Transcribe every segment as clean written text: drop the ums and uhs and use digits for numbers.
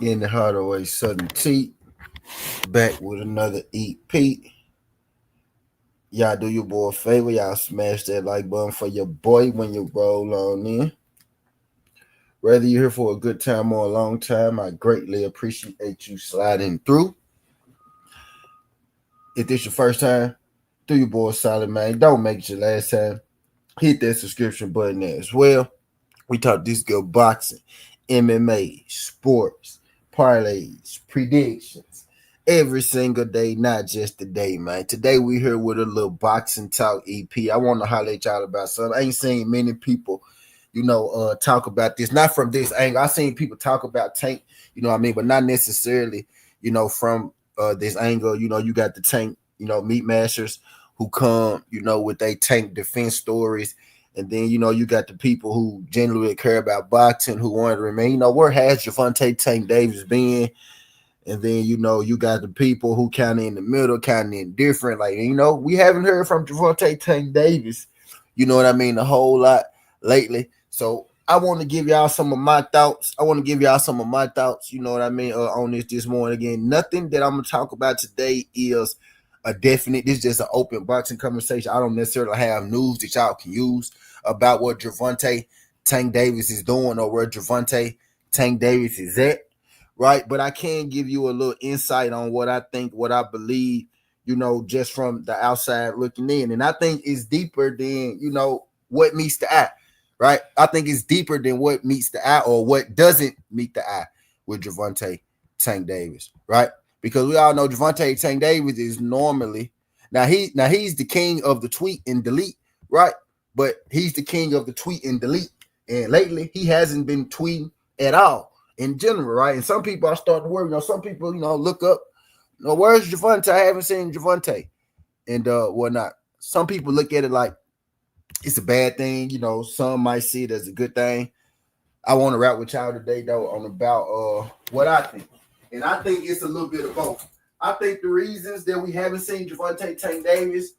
In the Hardaway Southern Tea, back with another EP. Y'all do your boy a favor. Y'all smash that like button for your boy when you roll on in. Whether you're here for a good time or a long time, I greatly appreciate you sliding through. If this your first time, do your boy solid, man. Don't make it your last time. Hit that subscription button there as well. We talk this good boxing, MMA, sports, parlays, predictions, every single day, not just today, man. Today we here with a little boxing talk EP. I want to highlight y'all about something. I ain't seen many people, talk about this. Not from this angle. I seen people talk about Tank, but not necessarily, from this angle. You got the Tank, meat masters who come, with their Tank defense stories. And then, you got the people who genuinely care about boxing, who want to remain, where has Gervonta Tank Davis been? And then, you got the people who kind of in the middle, kind of indifferent. Like, we haven't heard from Gervonta Tank Davis, a whole lot lately. So I want to give y'all some of my thoughts. On this morning. Again, nothing that I'm going to talk about today is a definite. This is just an open boxing conversation. I don't necessarily have news that y'all can use about what Gervonta Tank Davis is doing or where Gervonta Tank Davis is at, right? But I can give you a little insight on what I think, what I believe, just from the outside looking in. And I think it's deeper than, what meets the eye, right? I think it's deeper than what meets the eye or what doesn't meet the eye with Gervonta Tank Davis, right? Because we all know Gervonta Tank Davis is normally he's the king of the tweet and delete, right? But he's the king of the tweet and delete. And lately he hasn't been tweeting at all in general, right? And some people are starting to worry. Some people, look up, where's Gervonta? I haven't seen Gervonta and whatnot. Some people look at it like it's a bad thing, some might see it as a good thing. I want to rap with y'all today though on about what I think. And I think it's a little bit of both. I think the reasons that we haven't seen Gervonta Tank Davis,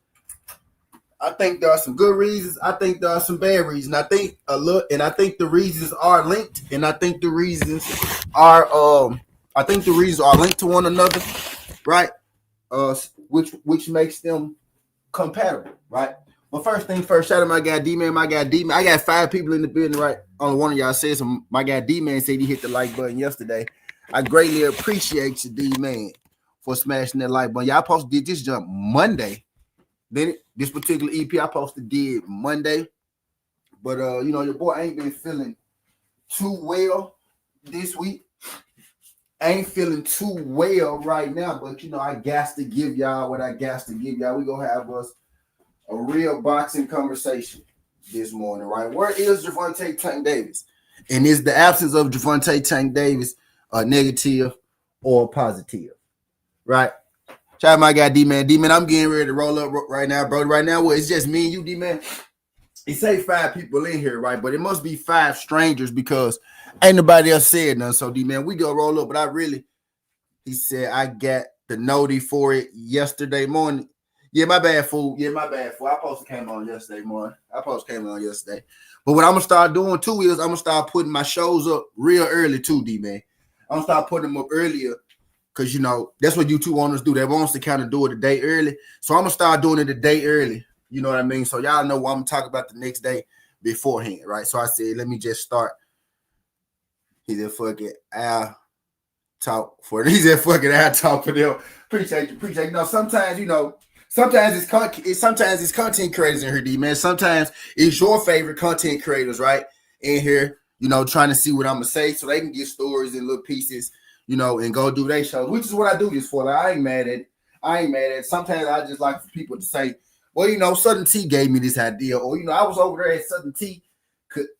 I think there are some good reasons. I think there are some bad reasons. I think the reasons are linked, and I think the reasons are linked to one another, right? Which makes them compatible, right? But first thing first, shout out my guy D-Man. I got 5 people in the building, right? Only one of y'all said some. My guy D-Man said he hit the like button yesterday. I greatly appreciate you, D-Man, for smashing that like button. Y'all posted did this jump Monday. Then this particular EP I posted did Monday. But your boy ain't been feeling too well this week. I ain't feeling too well right now, but I got to give y'all what I got to give y'all. We gonna have us a real boxing conversation this morning, right? Where is Gervonta Tank Davis? And is the absence of Gervonta Tank Davis negative or positive, right? Shout out my guy D-Man. D-Man, I'm getting ready to roll up right now, bro. Right now, it's just me and you, D-Man. He say 5 people in here, right? But it must be 5 strangers because ain't nobody else said nothing. So, D-Man, we go roll up. But he said, I got the noti for it yesterday morning. Yeah, my bad, fool. I supposed to came on yesterday morning. But what I'm going to start doing, too, is I'm going to start putting my shows up real early, too, D-Man. I'm going to start putting them up earlier because, that's what YouTube owners do. They want us to kind of do it a day early. So I'm going to start doing it a day early. You know what I mean? So y'all know what I'm talking about the next day beforehand, right? So I said, let me just start. He said, fucking Al talk for them. He said, fucking Al talk for them. Appreciate you. Sometimes it's content creators in here, D, man. Sometimes it's your favorite content creators, right? In here, trying to see what I'm going to say so they can get stories in little pieces, and go do their shows, which is what I do this for. Like, I ain't mad at it. Sometimes I just like for people to say, well, Southern Tea gave me this idea. Or, I was over there at Southern Tea.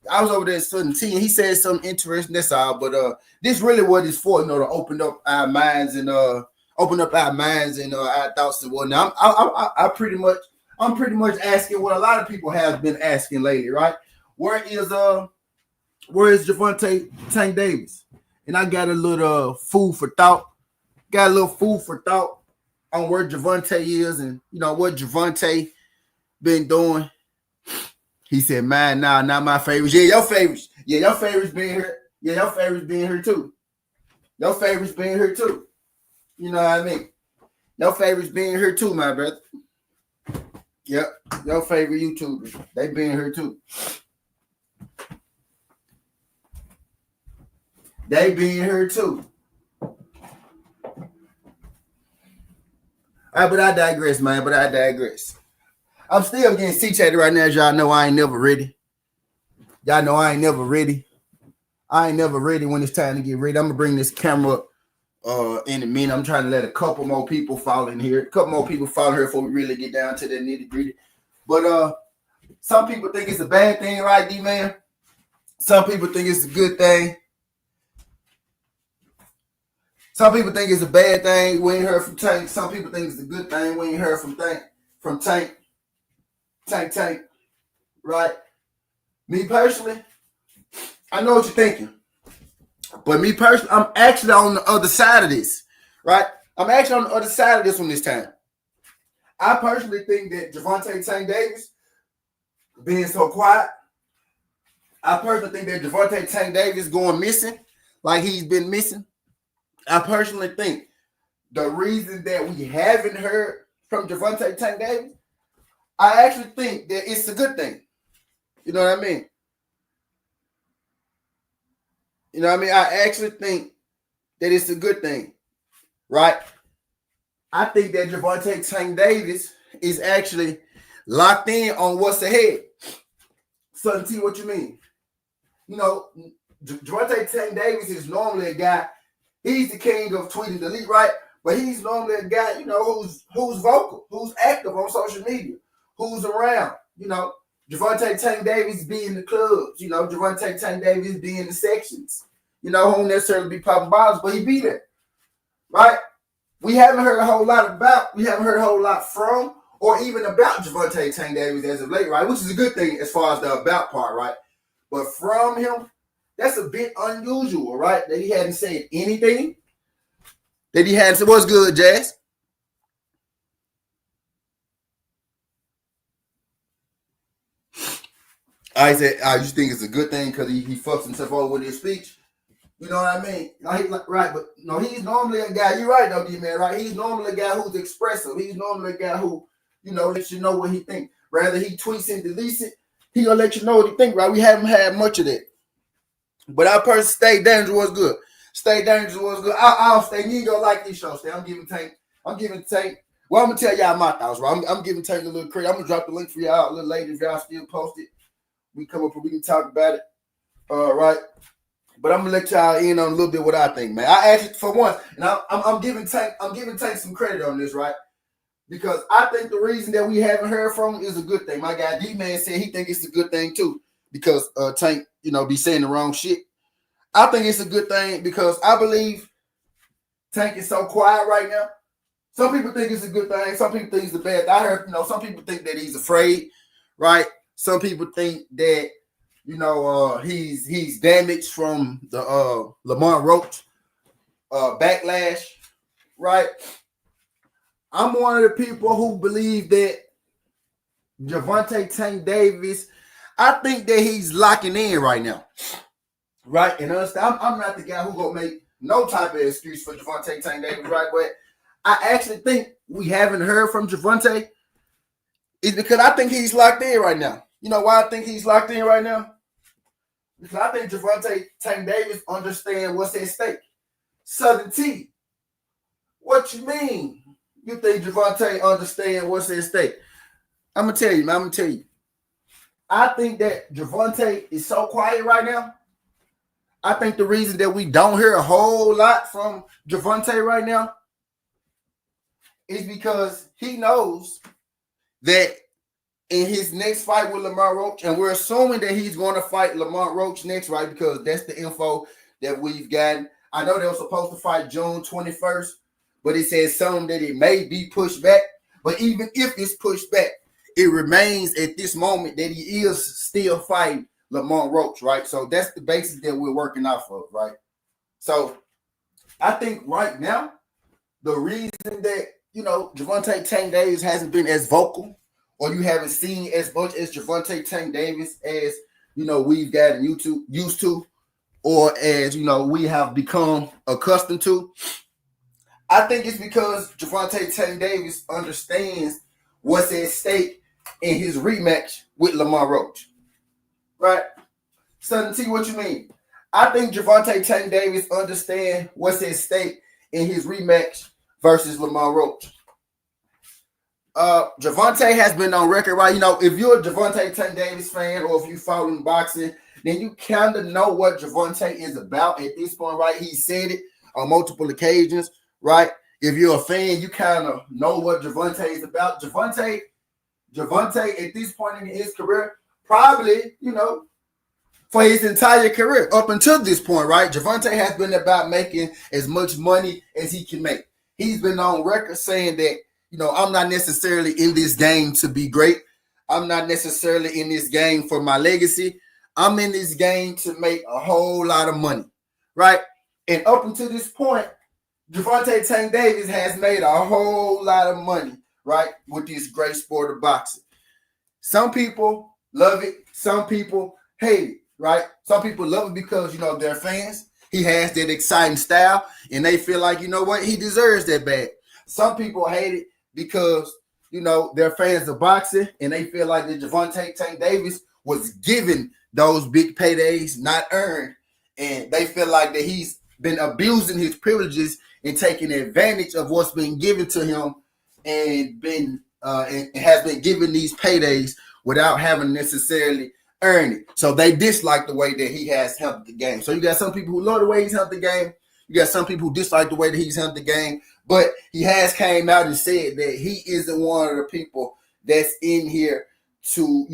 And he said something interesting. That's all. But this really what it's for, to open up our minds and our thoughts and whatnot. I'm pretty much asking what a lot of people have been asking lately, right? Where is Gervonta Tank Davis? And I got a little food for thought. On where Gervonta is and what Gervonta been doing. He said, "Man, not my favorites. Yeah, your favorites. Yeah, your favorites being here. Yeah, your favorites being here too. Your favorites being here too. You know what I mean? Your favorites being here too, my brother. Yep. Your favorite YouTubers. They being here too. They being here too. All right, but I digress, man. I'm still getting C-chatted right now, as y'all know I ain't never ready. Y'all know I ain't never ready. I ain't never ready when it's time to get ready. I'm going to bring this camera up in a minute. I'm trying to let a couple more people fall in here. A couple more people fall here before we really get down to the nitty-gritty. But some people think it's a bad thing, right, D-Man? Some people think it's a good thing. Some people think it's a bad thing. We ain't heard from Tank. Some people think it's a good thing. We ain't heard from Tank. Tank. Right? Me personally, I know what you're thinking. But me personally, I'm actually on the other side of this. Right? I'm actually on the other side of this one this time. I personally think that Gervonta Tank Davis being so quiet, I personally think that Gervonta Tank Davis going missing like he's been missing. I personally think the reason that we haven't heard from Gervonta Tank Davis, I actually think that it's a good thing. You know what I mean? You know what I mean? I actually think that it's a good thing, right? I think that Gervonta Tank Davis is actually locked in on what's ahead. So, T, what you mean? You know, Gervonta Tank Davis is normally a guy. He's the king of tweeting delete, right? But he's normally a guy, you know, who's vocal, who's active on social media, who's around. You know, Gervonta Tank Davis be in the clubs. You know, Gervonta Tank Davis be in the sections. You know, won't necessarily be popping bottles, but he be there, right? We haven't heard a whole lot from, or even about Gervonta Tank Davis as of late, right? Which is a good thing as far as the about part, right? But from him, that's a bit unusual, right? That he hadn't said anything. That he hadn't said, what's good, Jazz? I said, I just think it's a good thing because he fucks himself over with his speech. You know what I mean? Right, but no, he's normally a guy. You're right, though, D-Man, right? He's normally a guy who's expressive. He's normally a guy who, you know, lets you know what he thinks. Rather he tweets and deletes it, he gonna let you know what he thinks, right? We haven't had much of that. But our person Stay Dangerous was good. Stay Dangerous was good. I'll stay. You ain't gonna like this show, Stay. I'm giving Tank. Well, I'm gonna tell y'all my thoughts, right? I'm giving Tank a little credit. I'm gonna drop the link for y'all a little later if y'all still post it. We come up and we can talk about it. Right. But I'm gonna let y'all in on a little bit what I think, man. I actually, for one, and I'm giving Tank some credit on this, right? Because I think the reason that we haven't heard from him is a good thing. My guy D-Man said he think it's a good thing too, because Tank, you know, be saying the wrong shit. I think it's a good thing because I believe Tank is so quiet right now. Some people think it's a good thing. Some people think it's a bad thing. I heard, you know, some people think that he's afraid, right? Some people think that, you know, he's damaged from the Lamont Roach backlash, right? I'm one of the people who believe that Gervonta Tank Davis, I think that he's locking in right now, right? And understand, I'm not the guy who gonna make no type of excuse for Gervonta Tank Davis, right? But I actually think we haven't heard from Gervonta is because I think he's locked in right now. You know why I think he's locked in right now? Because I think Gervonta Tank Davis understands what's at stake. Southern T, what you mean? You think Gervonta understands what's at stake? I'm gonna tell you, man. I think that Gervonta is so quiet right now. I think the reason that we don't hear a whole lot from Gervonta right now is because he knows that in his next fight with Lamont Roach, and we're assuming that he's going to fight Lamont Roach next, right? Because that's the info that we've gotten. I know they were supposed to fight June 21st, but it says something that it may be pushed back. But even if it's pushed back, it remains at this moment that he is still fighting Lamont Roach, right? So that's the basis that we're working off of, right? So I think right now, the reason that, you know, Gervonta Tank Davis hasn't been as vocal, or you haven't seen as much as Gervonta Tank Davis as, you know, we've gotten YouTube used to, or as we have become accustomed to. I think it's because Gervonta Tank Davis understands what's at stake in his rematch with Lamont Roach. Right? Son, see what you mean. I think Gervonta Tank Davis understands what's at stake in his rematch versus Lamont Roach. Gervonta has been on record, right? If you're a Gervonta Tank Davis fan or if you follow boxing, then you kind of know what Gervonta is about at this point, right? He said it on multiple occasions, right? If you're a fan, you kind of know what Gervonta is about. Gervonta at this point in his career, probably, for his entire career up until this point, right? Gervonta has been about making as much money as he can make. He's been on record saying that, I'm not necessarily in this game to be great. I'm not necessarily in this game for my legacy. I'm in this game to make a whole lot of money, right? And up until this point, Gervonta Tank Davis has made a whole lot of money, right, with this great sport of boxing. Some people love it. Some people hate it, right? Some people love it because, they're fans. He has that exciting style, and they feel like, he deserves that bad. Some people hate it because, they're fans of boxing, and they feel like that Gervonta Tank Davis was given those big paydays, not earned, and they feel like that he's been abusing his privileges and taking advantage of what's been given to him, and has been given these paydays without having necessarily earned it. So they dislike the way that he has handled the game. So you got some people who love the way he's handled the game. You got some people who dislike the way that he's handled the game. But he has came out and said that he isn't one of the people that's in here to,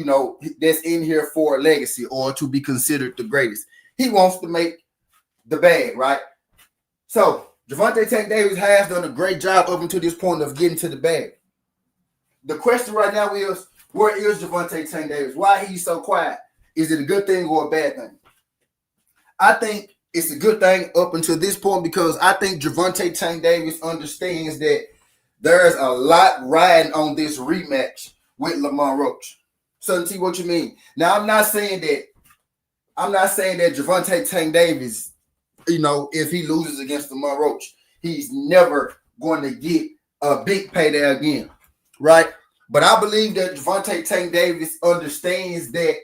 that's in here for a legacy or to be considered the greatest. He wants to make the bag, right? So Gervonta Tank Davis has done a great job up until this point of getting to the bag. The question right now is, where is Gervonta Tank Davis? Why he's so quiet? Is it a good thing or a bad thing? I think it's a good thing up until this point because I think Gervonta Tank Davis understands that there's a lot riding on this rematch with Lamont Roach. So see what you mean. Now I'm not saying that Gervonta Tank Davis, if he loses against Lamont Roach, he's never going to get a big payday again, right? But I believe that Gervonta Tank Davis understands that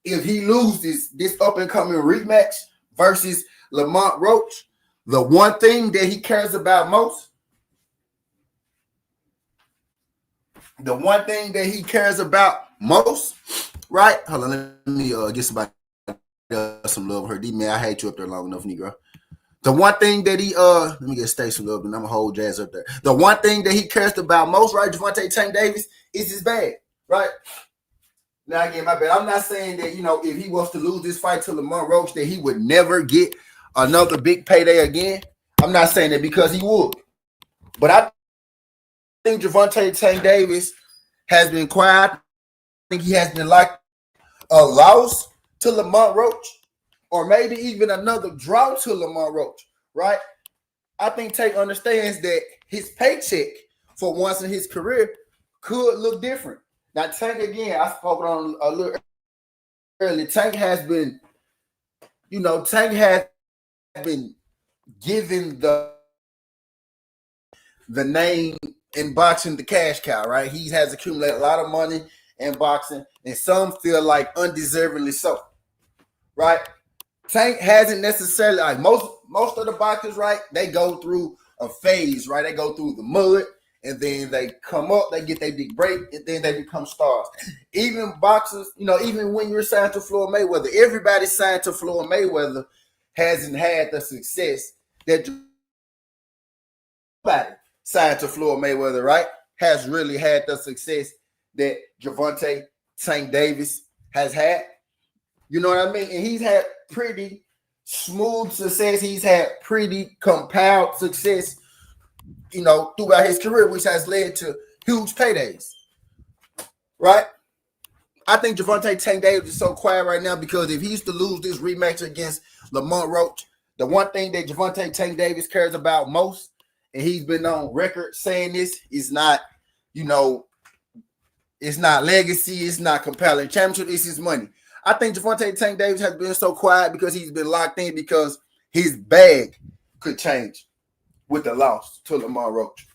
if he loses this up-and-coming rematch versus Lamont Roach, the one thing that he cares about most, right? Hold on, let me get somebody some love. Her D-Man, I hate you up there long enough, Negro. The one thing that he let me get Stacey love, and I'm gonna hold Jazz up there. The one thing that he cares about most, right, Gervonta Tank Davis, is his bag, right? Now again, my bad. I'm not saying that if he was to lose this fight to Lamont Roach, that he would never get another big payday again. I'm not saying that because he would, but I think Gervonta Tank Davis has been quiet. I think he has been like a loss to Lamont Roach, or maybe even another draw to Lamont Roach, right? I think Tank understands that his paycheck for once in his career could look different. Now, Tank, again, I spoke on a little earlier. Tank has been given the name in boxing the cash cow, right? He has accumulated a lot of money in boxing, and some feel like undeservingly so, right? Tank hasn't necessarily, like most of the boxers, right? They go through a phase, right? They go through the mud, and then they come up, they get their big break, and then they become stars. Even boxers, even when you're signed to Floyd Mayweather, everybody signed to Floyd Mayweather hasn't had the success that nobody signed to Floyd Mayweather, right, has really had the success that Gervonta Tank Davis has had. You know what I mean? And he's had pretty smooth success. He's had pretty compiled success, throughout his career, which has led to huge paydays, right? I think Gervonta Tank Davis is so quiet right now because if he used to lose this rematch against Lamont Roach, the one thing that Gervonta Tank Davis cares about most, and he's been on record saying this, is not, it's not legacy, it's not compelling championship, it's his money. I think Gervonta Tank Davis has been so quiet because he's been locked in because his bag could change with the loss to Lamar Roach.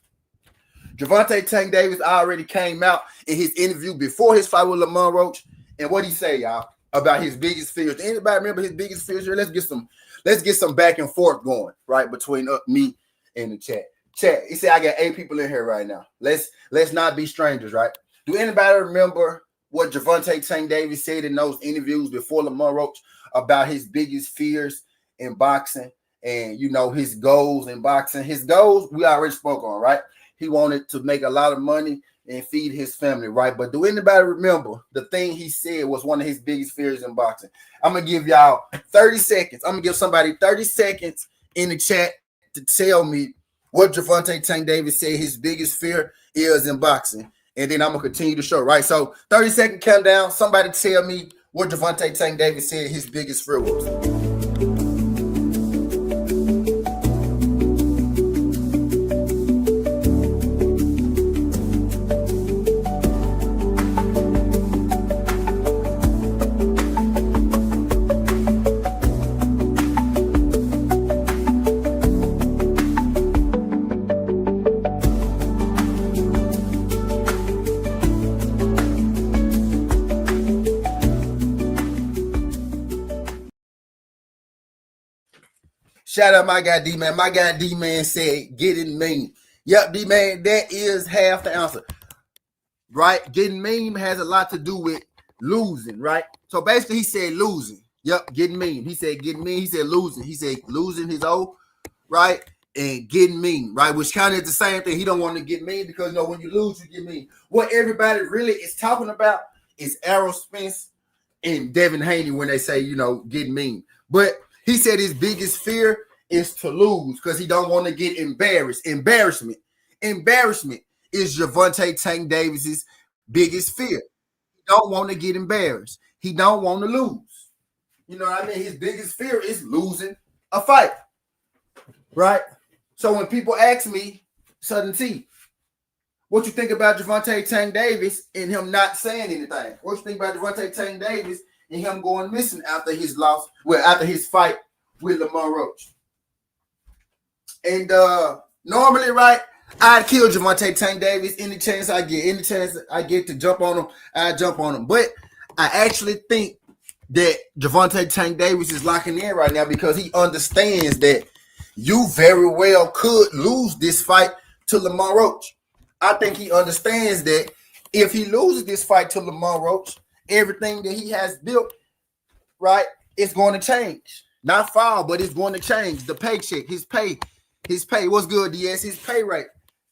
Gervonta Tank Davis already came out in his interview before his fight with Lamar Roach, and what he say, y'all, about his biggest fears. Anybody remember his biggest fears? Let's get some back and forth going, right, between me and the chat. Chat, he said I got 8 people in here right now. Let's not be strangers, right? Do anybody remember what Gervonta Tank Davis said in those interviews before Lamar Roach about his biggest fears in boxing and, you know, his goals in boxing? His goals, we already spoke on, right? He wanted to make a lot of money and feed his family, right? But do anybody remember the thing he said was one of his biggest fears in boxing? I'm going to give y'all 30 seconds. I'm going to give somebody 30 seconds in the chat to tell me what Gervonta Tank Davis said his biggest fear is in boxing. And then I'm going to continue the show, right? So 30-second countdown. Somebody tell me what Gervonta Tank Davis said his biggest fear was. Shout out my guy D-Man. My guy D-Man said, getting mean. Yep, D-Man, that is half the answer. Right? Getting mean has a lot to do with losing, right? So basically he said losing. Yep, getting mean. He said getting mean. He said losing. He said losing his old, right? And getting mean, right? Which kind of is the same thing. He don't want to get mean because, you know, when you lose, you get mean. What everybody really is talking about is Errol Spence and Devin Haney when they say, you know, get mean. But he said his biggest fear is to lose because he don't want to get embarrassed. Embarrassment is Gervonta Tank Davis's biggest fear. He don't want to get embarrassed. He don't want to lose. You know what I mean? His biggest fear is losing a fight, right? So when people ask me, Southern T, what you think about Gervonta Tank Davis and him not saying anything? What you think about Gervonta Tank Davis and him going missing after his loss, after his fight with Lamar Roach? And normally, right, I'd kill Gervonta Tank Davis any chance I get to jump on him, I jump on him. But I actually think that Gervonta Tank Davis is locking in right now because he understands that you very well could lose this fight to Lamar Roach. I think he understands that if he loses this fight to Lamar Roach, everything that he has built, right, it's going to change. Not fall, but it's going to change. The paycheck, his pay. What's good, DS? His pay rate.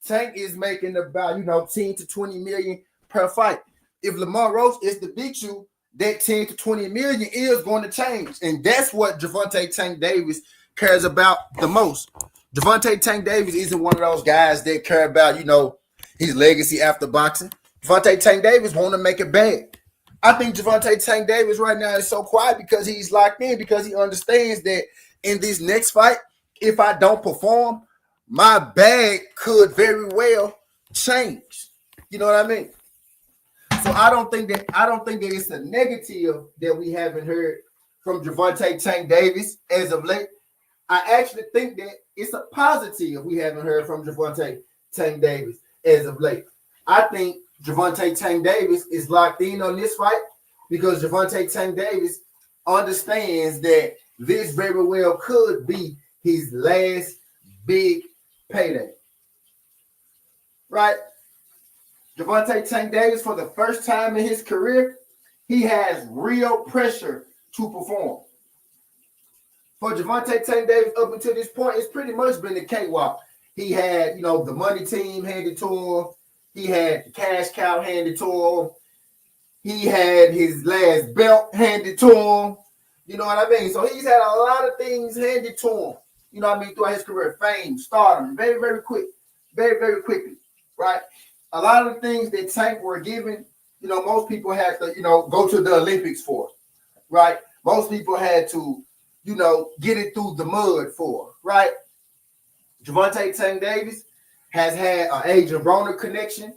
Tank is making about, 10 to 20 million per fight. If Lamar Roach is to beat you, that 10 to 20 million is going to change. And that's what Gervonta Tank Davis cares about the most. Gervonta Tank Davis isn't one of those guys that care about, his legacy after boxing. Gervonta Tank Davis want to make it bad. I think Gervonta Tank Davis right now is so quiet because he's locked in, because he understands that in this next fight, if I don't perform, my bag could very well change. You know what I mean? So I don't think that it's a negative that we haven't heard from Gervonta Tank Davis as of late. I actually think that it's a positive we haven't heard from Gervonta Tank Davis as of late. I think Gervonta Tank Davis is locked in on this fight because Gervonta Tank Davis understands that this very well could be his last big payday. Right? Gervonta Tank Davis, for the first time in his career, he has real pressure to perform. For Gervonta Tank Davis, up until this point, it's pretty much been a cakewalk. He had, the money team handed to him. He had the cash cow handed to him. He had his last belt handed to him. You know what I mean? So he's had a lot of things handed to him. You know what I mean? Throughout his career, fame, stardom, very, very quick, very, very quickly, right? A lot of the things that Tank were given, most people had to, go to the Olympics for, right? Most people had to, get it through the mud for, right? Gervonta Tank Davis has had an Adrian Broner connection.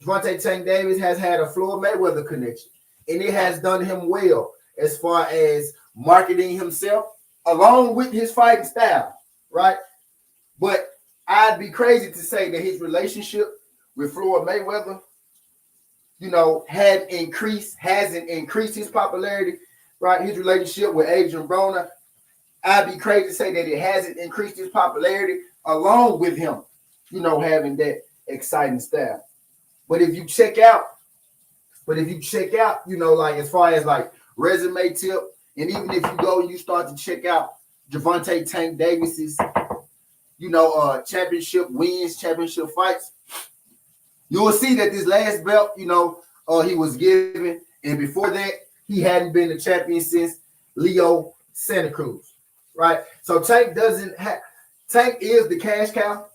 Gervonta Tank Davis has had a Floyd Mayweather connection, and it has done him well. as far as marketing himself, along with his fighting style, right? But I'd be crazy to say that his relationship with Floyd Mayweather, hasn't increased his popularity, right? His relationship with Adrian Broner, I'd be crazy to say that it hasn't increased his popularity along with him, having that exciting style. But if you check out, like as far as like resume tip, and even if you go and you start to check out Gervonta Tank Davis's, championship wins, championship fights, you will see that this last belt, he was given, and before that, he hadn't been the champion since Leo Santa Cruz, right? So Tank is the cash cow,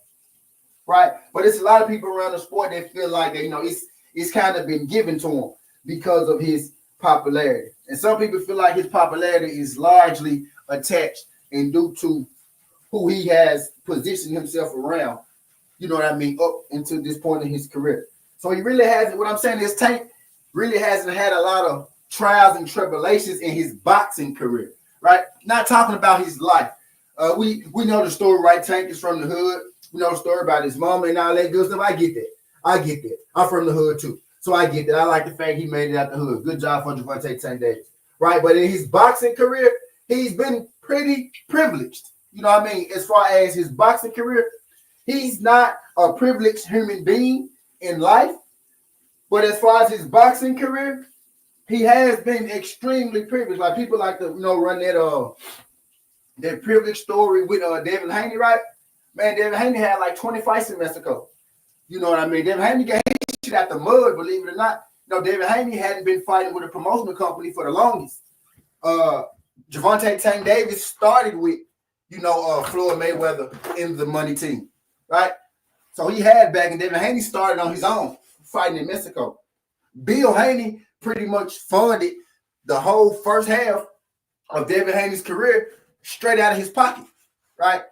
right? But it's a lot of people around the sport that feel like that, it's kind of been given to him because of his popularity. And some people feel like his popularity is largely attached and due to who he has positioned himself around, up into this point in his career. So he really hasn't, what I'm saying is Tank really hasn't had a lot of trials and tribulations in his boxing career, right? Not talking about his life. We know the story, right? Tank is from the hood. We know the story about his mama and all that good stuff. I get that. I'm from the hood too. So I get that. I like the fact he made it out the hood. Good job for Gervonta Tank Davis, right? But in his boxing career, he's been pretty privileged. As far as his boxing career, he's not a privileged human being in life. But as far as his boxing career, he has been extremely privileged. Like people like to, run that privilege story with Devin Haney, right? Man, Devin Haney had like 20 fights in Mexico. You know what I mean? Devin Haney got shit out the mud, believe it or not. Devin Haney hadn't been fighting with a promotional company for the longest. Gervonta Tank Davis started with, Floyd Mayweather in the money team, right? So he had back, and Devin Haney started on his own, fighting in Mexico. Bill Haney pretty much funded the whole first half of Devin Haney's career straight out of his pocket, right?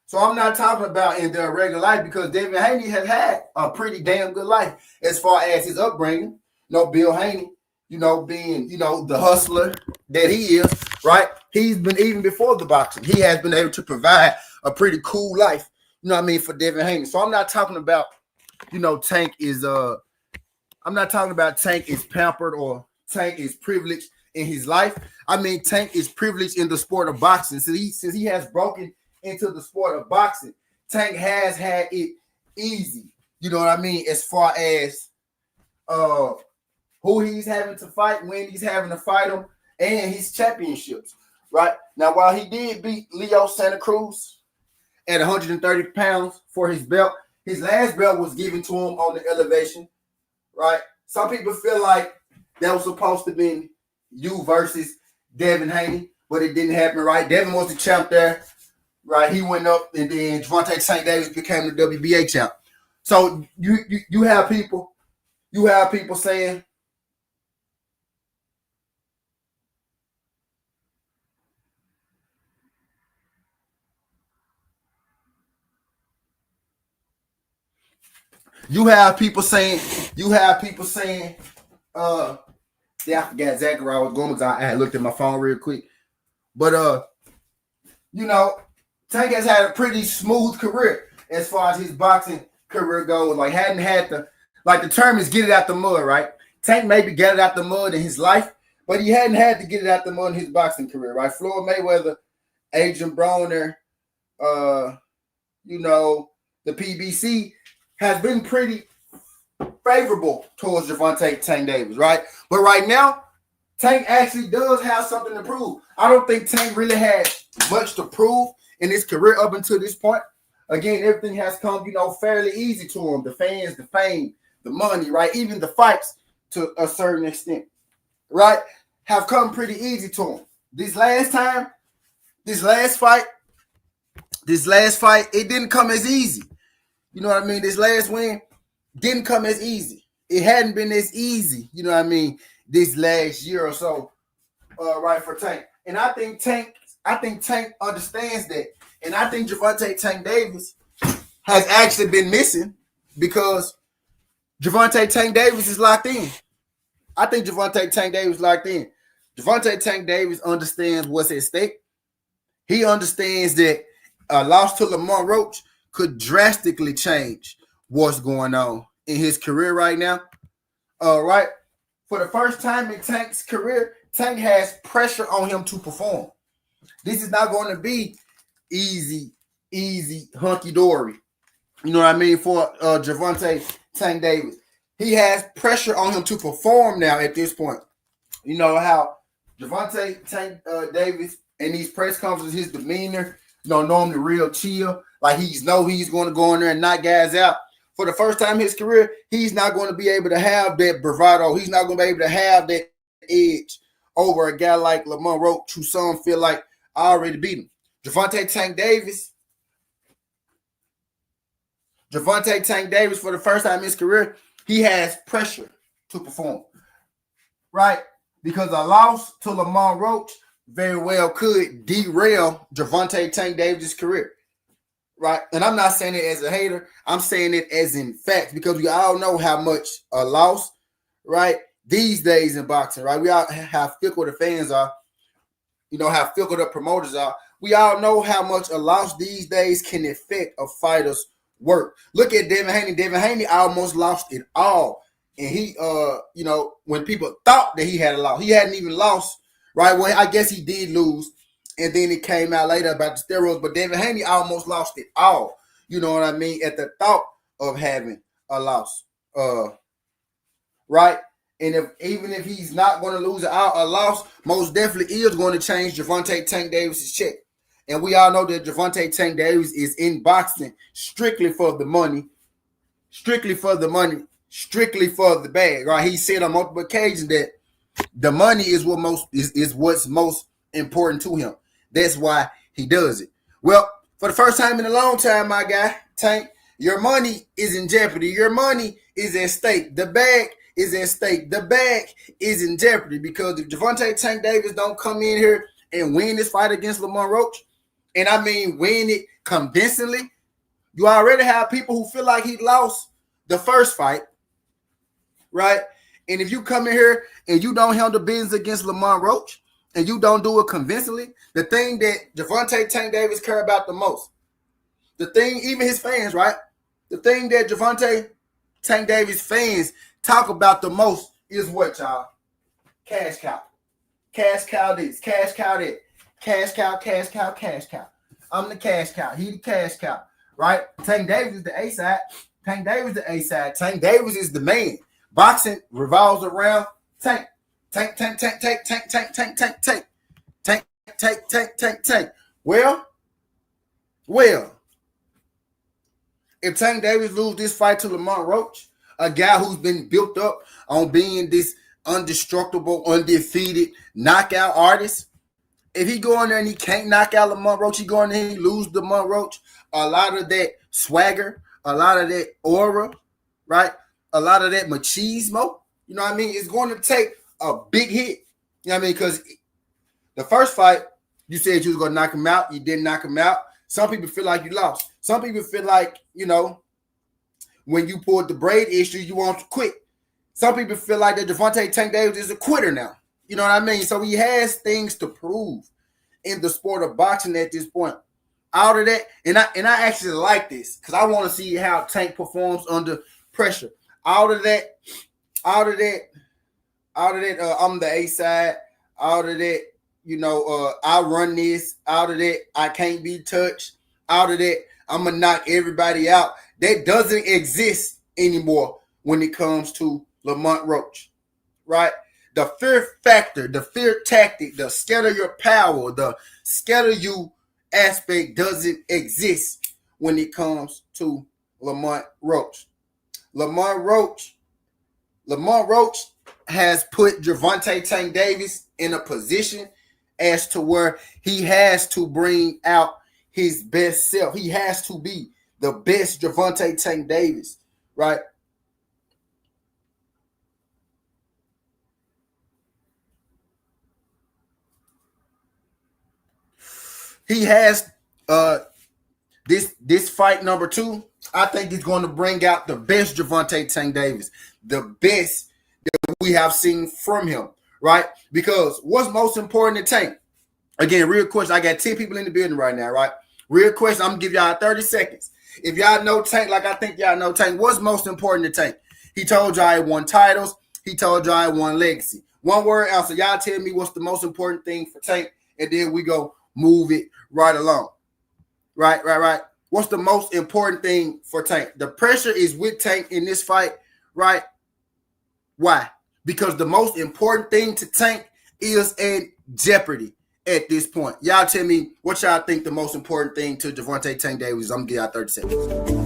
So I'm not talking about in their regular life because Devin Haney has had a pretty damn good life as far as his upbringing. Bill Haney, being, the hustler that he is, right? He's been, even before the boxing, he has been able to provide a pretty cool life, for Devin Haney. So I'm not talking about, Tank is, I'm not talking about Tank is pampered or Tank is privileged in his life. I mean, Tank is privileged in the sport of boxing. Since he has broken into the sport of boxing, Tank has had it easy. As far as who he's having to fight, when he's having to fight him, and his championships, right? Now, while he did beat Leo Santa Cruz at 130 pounds for his belt, his last belt was given to him on the elevation, right? Some people feel like that was supposed to be you versus Devin Haney, but it didn't happen, right? Devin was the champ there, right? He went up, and then Gervonta Tank Davis became the WBA champ. So you have people saying, I forgot exactly where I was going because I had looked at my phone real quick. But Tank has had a pretty smooth career as far as his boxing career goes. Like, hadn't had the term is get it out the mud, right? Tank maybe get it out the mud in his life, but he hadn't had to get it out the mud in his boxing career, right? Floyd Mayweather, Adrian Broner, the PBC has been pretty favorable towards Gervonta Tank Davis, right? But right now, Tank actually does have something to prove. I don't think Tank really had much to prove in his career up until this point. Again, everything has come, fairly easy to him. The fans, the fame, the money, right? Even the fights to a certain extent, right? Have come pretty easy to him. This last fight, it didn't come as easy. You know what I mean? This last win didn't come as easy. It hadn't been as easy, this last year or so, right, for Tank. And I think Tank understands that. And I think Gervonta Tank Davis has actually been missing because Gervonta Tank Davis is locked in. I think Gervonta Tank Davis locked in. Gervonta Tank Davis understands what's at stake. He understands that a loss to Lamont Roach could drastically change what's going on in his career right now. Right? For the first time in Tank's career, Tank has pressure on him to perform. This is not going to be easy, hunky-dory. You know what I mean? For Gervonta Tank Davis. He has pressure on him to perform now at this point. You know how Gervonta Tank Davis in these press conferences, his demeanor, normally real chill. Like he's going to go in there and knock guys out. For the first time in his career, he's not going to be able to have that bravado. He's not going to be able to have that edge over a guy like Lamont Roach, who some feel like I already beat him. Gervonta Tank Davis, for the first time in his career, he has pressure to perform. Right? Because a loss to Lamont Roach very well could derail Gervonta Tank Davis' career. Right? And I'm not saying it as a hater. I'm saying it as in fact, because we all know how much a loss, right, these days in boxing, right? We all how fickle the fans are, how fickle the promoters are. We all know how much a loss these days can affect a fighter's work. Look at Devin Haney. Devin Haney almost lost it all. And he, when people thought that he had a loss, he hadn't even lost, right? Well, I guess he did lose. And then it came out later about the steroids. But Devin Haney almost lost it all. You know what I mean? At the thought of having a loss. Right? And even if he's not going to lose a loss, most definitely is going to change Gervonta Tank Davis' check. And we all know that Gervonta Tank Davis is in boxing strictly for the money. Strictly for the money. Strictly for the bag. Right? He said on multiple occasions that the money is what's most important to him. That's why he does it. Well, for the first time in a long time, my guy, Tank, your money is in jeopardy. Your money is at stake. The bag is at stake. The bag is in jeopardy because if Gervonta Tank Davis don't come in here and win this fight against Lamont Roach, and I mean win it convincingly, you already have people who feel like he lost the first fight, right? And if you come in here and you don't handle business against Lamont Roach, and you don't do it convincingly, the thing that Gervonta Tank Davis care about the most, the thing, even his fans, right? The thing that Gervonta Tank Davis fans talk about the most is what, y'all? Cash cow. Cash cow this, cash cow that. Cash cow, cash cow, cash cow. I'm the cash cow. He the cash cow, right? Tank Davis is the A side. Tank Davis the A side. Tank Davis is the man. Boxing revolves around Tank. Tank. Well, if Tank Davis lose this fight to Lamont Roach, a guy who's been built up on being this indestructible, undefeated knockout artist, if he go in there and he can't knock out Lamont Roach, he go in there and he lose Lamont Roach, a lot of that swagger, a lot of that aura, right? A lot of that machismo, you know what I mean? It's going to take a big hit. You know what I mean? Because the first fight, you said you was going to knock him out. You didn't knock him out. Some people feel like you lost. Some people feel like, when you pulled the braid issue, you want to quit. Some people feel like that Gervonta Tank Davis is a quitter now. You know what I mean? So he has things to prove in the sport of boxing at this point. Out of that, and I actually like this because I want to see how Tank performs under pressure. Out of that, I'm the A side. Out of that, I run this. Out of that, I can't be touched. Out of that, I'm gonna knock everybody out. That doesn't exist anymore when it comes to Lamont Roach, right? The fear factor, the fear tactic, the scatter your power, the scatter you aspect doesn't exist when it comes to Lamont Roach. Lamont Roach has put Gervonta Tank Davis in a position as to where he has to bring out his best self. He has to be the best Gervonta Tank Davis, right? He has this fight number 2. I think he's going to bring out the best Gervonta Tank Davis, the best that we have seen from him, right? Because what's most important to Tank? Again, real question. I got 10 people in the building right now, right? Real question. I'm gonna give y'all 30 seconds. If y'all know Tank, like I think y'all know Tank, what's most important to Tank? He told y'all he won titles. He told y'all he won legacy. One word answer. Y'all tell me what's the most important thing for Tank, and then we go move it right along. Right. What's the most important thing for Tank? The pressure is with Tank in this fight, right? Why? Because the most important thing to Tank is in jeopardy at this point. Y'all tell me what y'all think the most important thing to Gervonta Tank Davis is. I'm going to give y'all 30 seconds.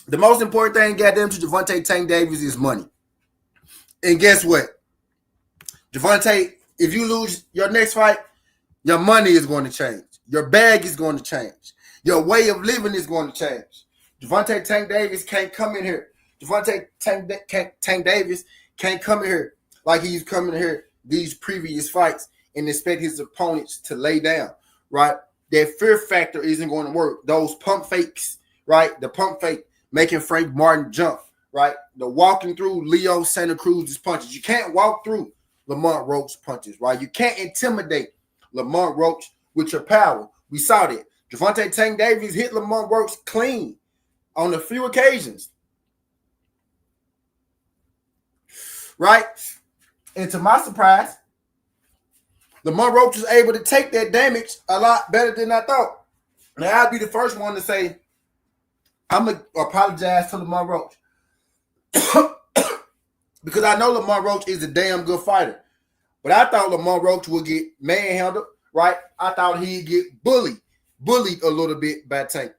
The most important thing, goddamn, to Gervonta Tank Davis is money. And guess what? Gervonta, if you lose your next fight, your money is going to change. Your bag is going to change. Your way of living is going to change. Gervonta Tank Davis can't come in here. Gervonta Tank Davis can't come in here like he's coming here these previous fights and expect his opponents to lay down, right? That fear factor isn't going to work. Those pump fakes, right? The pump fake making Frank Martin jump, right? The walking through Leo Santa Cruz's punches. You can't walk through Lamont Roach's punches, right? You can't intimidate Lamont Roach with your power. We saw that. Gervonta Tank Davis hit Lamont Roach clean on a few occasions, right? And to my surprise, Lamont Roach was able to take that damage a lot better than I thought. Now, I'll be the first one to say, I'm going to apologize to Lamont Roach. Because I know Lamont Roach is a damn good fighter. But I thought Lamont Roach would get manhandled, right? I thought he'd get bullied a little bit by Tank.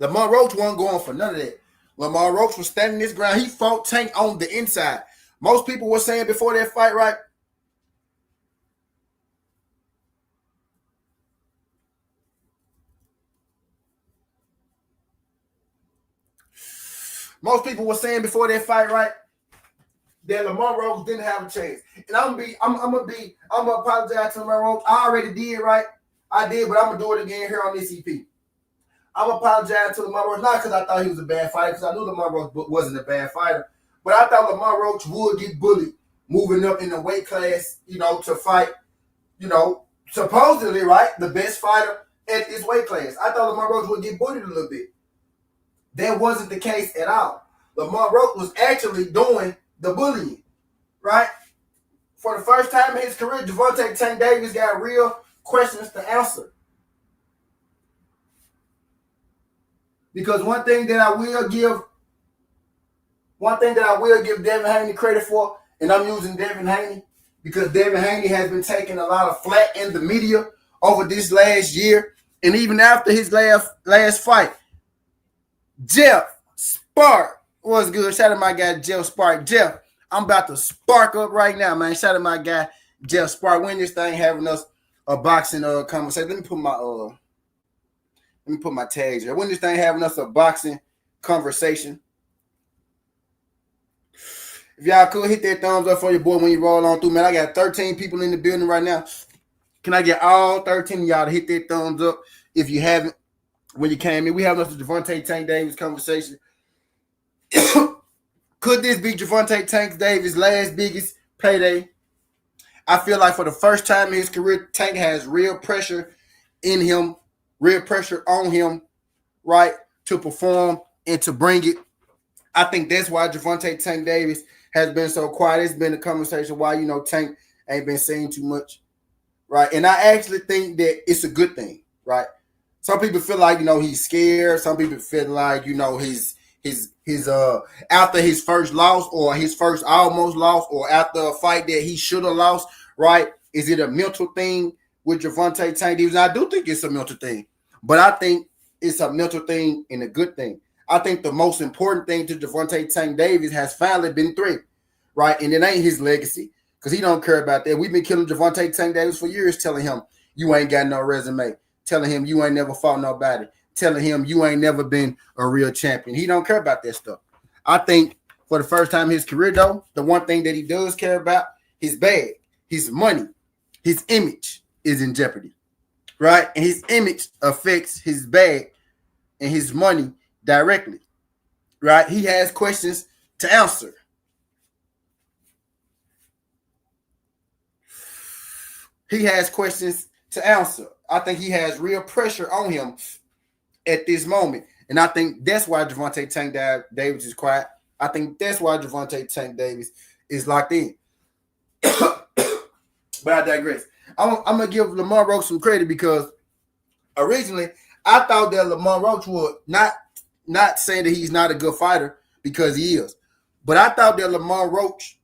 Lamont Roach wasn't going for none of that. Lamont Roach was standing his ground. He fought Tank on the inside. Most people were saying before that fight, right? Most people were saying before that fight, right, that Lamont Roach didn't have a chance. And I'm gonna apologize to Lamont Roach. I already did, right? I did, but I'm gonna do it again here on this EP. I'm gonna apologize to Lamont Roach, not because I thought he was a bad fighter, because I knew Lamont Roach wasn't a bad fighter, but I thought Lamont Roach would get bullied moving up in the weight class, to fight, supposedly, right, the best fighter at this weight class. I thought Lamont Roach would get bullied a little bit. That wasn't the case at all. Lamont Roach was actually doing the bullying, right? For the first time in his career, Gervonta Tank Davis got real questions to answer. Because one thing that I will give Devin Haney credit for, and I'm using Devin Haney because Devin Haney has been taking a lot of flack in the media over this last year, and even after his last fight. Jeff Spark was good. Shout out to my guy Jeff Spark. Jeff, I'm about to spark up right now, man. Shout out to my guy Jeff Spark. When this thing having us a boxing conversation. Let me put my tags here. When this thing having us a boxing conversation. If y'all could hit that thumbs up for your boy when you roll on through, man. I got 13 people in the building right now. Can I get all 13 of y'all to hit that thumbs up if you haven't? When you came in, we have another Gervonta Tank Davis conversation. Could this be Gervonta Tank Davis' last biggest payday? I feel like for the first time in his career, Tank has real pressure in him, real pressure on him, right, to perform and to bring it. I think that's why Gervonta Tank Davis has been so quiet. It's been a conversation why, Tank ain't been saying too much, right? And I actually think that it's a good thing, right? Some people feel like, he's scared. Some people feel like, his after his first loss or his first almost loss or after a fight that he should have lost, right? Is it a mental thing with Gervonta Tank Davis? I do think it's a mental thing, but I think it's a mental thing and a good thing. I think the most important thing to Gervonta Tank Davis has finally been threatened, right? And it ain't his legacy because he don't care about that. We've been killing Gervonta Tank Davis for years, telling him you ain't got no resume, telling him you ain't never fought nobody, telling him you ain't never been a real champion. He don't care about that stuff. I think for the first time in his career, though, the one thing that he does care about, his bag, his money, his image is in jeopardy, right? And his image affects his bag and his money directly, right? He has questions to answer. He has questions to answer. I think he has real pressure on him at this moment. And I think that's why Gervonta Tank Davis is quiet. I think that's why Gervonta Tank Davis is locked in. But I digress. I'm going to give Lamar Roach some credit because originally I thought that Lamar Roach would not saying that he's not a good fighter because he is. But I thought that Lamar Roach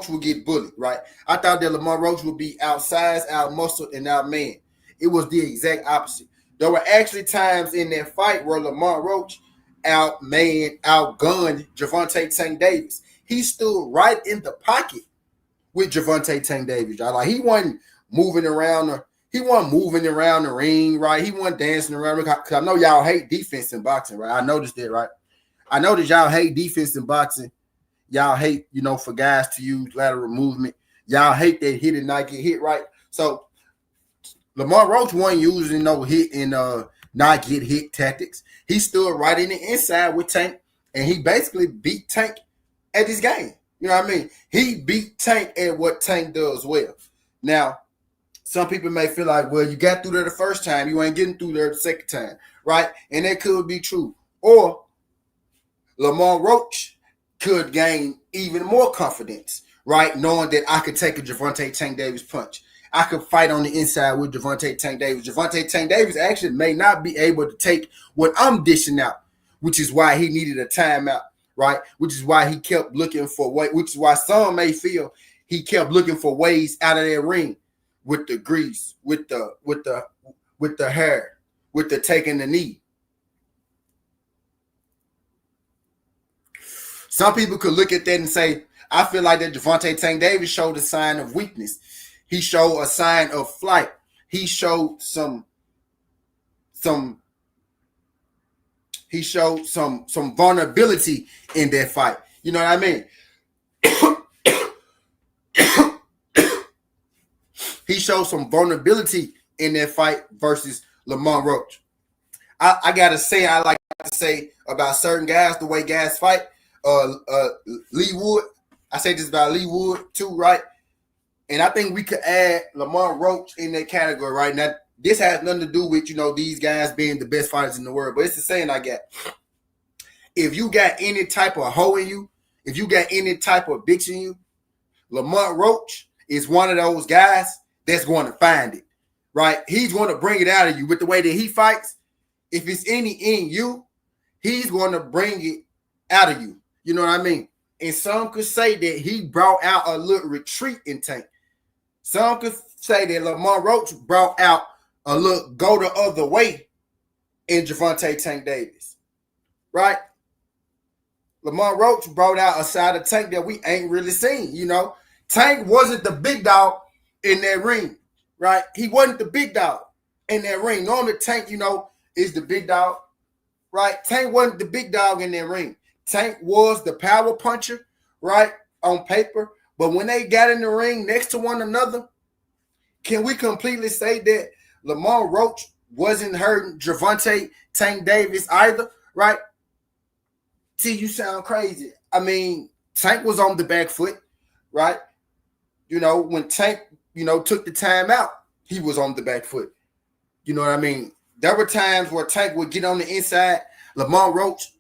would get bullied, right? I thought that Lamar Roach would be outsized, out-muscled, and out-manned. It was the exact opposite. There were actually times in that fight where Lamar Roach outmanned, outgunned Gervonta Tank Davis. He stood right in the pocket with Gervonta Tank Davis, right? Like he wasn't moving around the ring, right? He wasn't dancing around. Because I know y'all hate defense in boxing, right? I noticed that, right? I noticed y'all hate defense in boxing. Y'all hate, for guys to use lateral movement. Y'all hate that hit and not get hit, right? So Lamar Roach wasn't using no hit and not get hit tactics. He stood right in the inside with Tank, and he basically beat Tank at this game. You know what I mean? He beat Tank at what Tank does well. Now, some people may feel like, well, you got through there the first time, you ain't getting through there the second time, right? And that could be true. Or Lamar Roach could gain even more confidence, right? Knowing that I could take a Gervonta Tank Davis punch. I could fight on the inside with Gervonta Tank Davis. Gervonta Tank Davis actually may not be able to take what I'm dishing out, which is why he needed a timeout, right? Which is why he kept looking for way, which is why some may feel he kept looking for ways out of that ring with the grease, with the hair, with the taking the knee. Some people could look at that and say, I feel like that Gervonta Tank Davis showed a sign of weakness. He showed a sign of flight. He showed some vulnerability in that fight. You know what I mean? He showed some vulnerability in that fight versus Lamar Roach. I gotta say, I like to say about certain guys, the way guys fight. Lee Wood. I say this about Lee Wood too, right? And I think we could add Lamar Roach in that category right now. This has nothing to do with, these guys being the best fighters in the world, but it's the saying I got. If you got any type of hoe in you, if you got any type of bitch in you, Lamar Roach is one of those guys that's going to find it, right? He's going to bring it out of you with the way that he fights. If it's any in you, he's going to bring it out of you. You know what I mean? And some could say that he brought out a little retreat in Tank. Some could say that Lamar Roach brought out a little go the other way in Gervonta Tank Davis, right? Lamar Roach brought out a side of Tank that we ain't really seen, Tank wasn't the big dog in that ring, right? He wasn't the big dog in that ring. Normally Tank, is the big dog, right? Tank wasn't the big dog in that ring. Tank was the power puncher, right, on paper. But when they got in the ring next to one another, can we completely say that Lamar Roach wasn't hurting Gervonta Tank Davis either, right? See, you sound crazy. I mean, Tank was on the back foot, right? When Tank, took the time out, he was on the back foot. You know what I mean? There were times where Tank would get on the inside. Lamar Roach,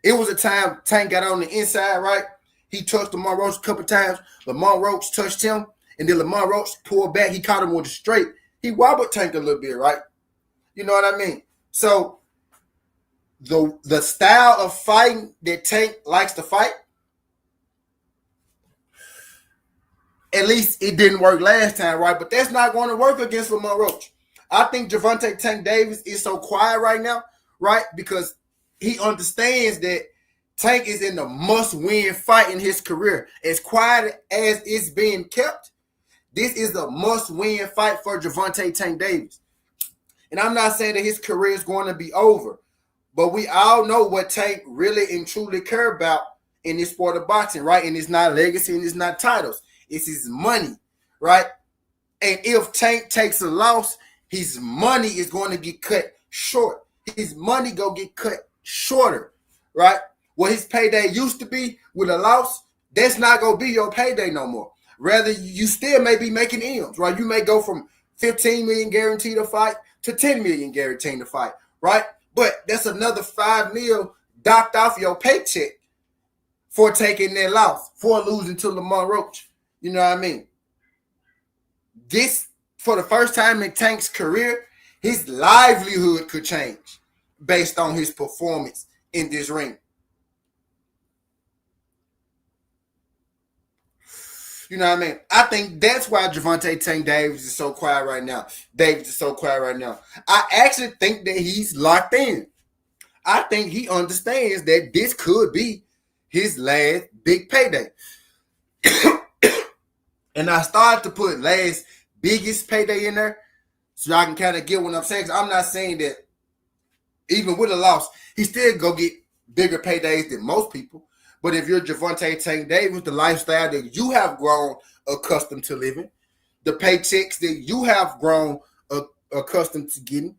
it was a time Tank got on the inside, right? He touched Lamar Roach a couple times. Lamar Roach touched him, and then Lamar Roach pulled back. He caught him with a straight. He wobbled Tank a little bit, right? You know what I mean? So the style of fighting that Tank likes to fight, at least it didn't work last time, right? But that's not going to work against Lamar Roach. I think Gervonta Tank Davis is so quiet right now, right? Because he understands that Tank is in the must-win fight in his career. As quiet as it's being kept, this is a must-win fight for Gervonta Tank Davis. And I'm not saying that his career is going to be over, but we all know what Tank really and truly care about in this sport of boxing, right? And it's not legacy and it's not titles. It's his money, right? And if Tank takes a loss, his money is going to get cut short. His money go get cut shorter, right? What his payday used to be with a loss, that's not going to be your payday no more. Rather, you still may be making M's, right? You may go from 15 million guaranteed to fight to 10 million guaranteed to fight, right? But that's another 5 mil docked off your paycheck for taking that loss, for losing to Lamont Roach. You know what I mean? This, for the first time in Tank's career, his livelihood could change based on his performance in this ring. You know what I mean? I think that's why Gervonta Tank Davis is so quiet right now. I actually think that he's locked in. I think he understands that this could be his last big payday. And I started to put last biggest payday in there so y'all can kind of get what I'm saying. I'm not saying that even with a loss, he still go get bigger paydays than most people. But if you're Gervonta Tank Davis, the lifestyle that you have grown accustomed to living, the paychecks that you have grown accustomed to getting,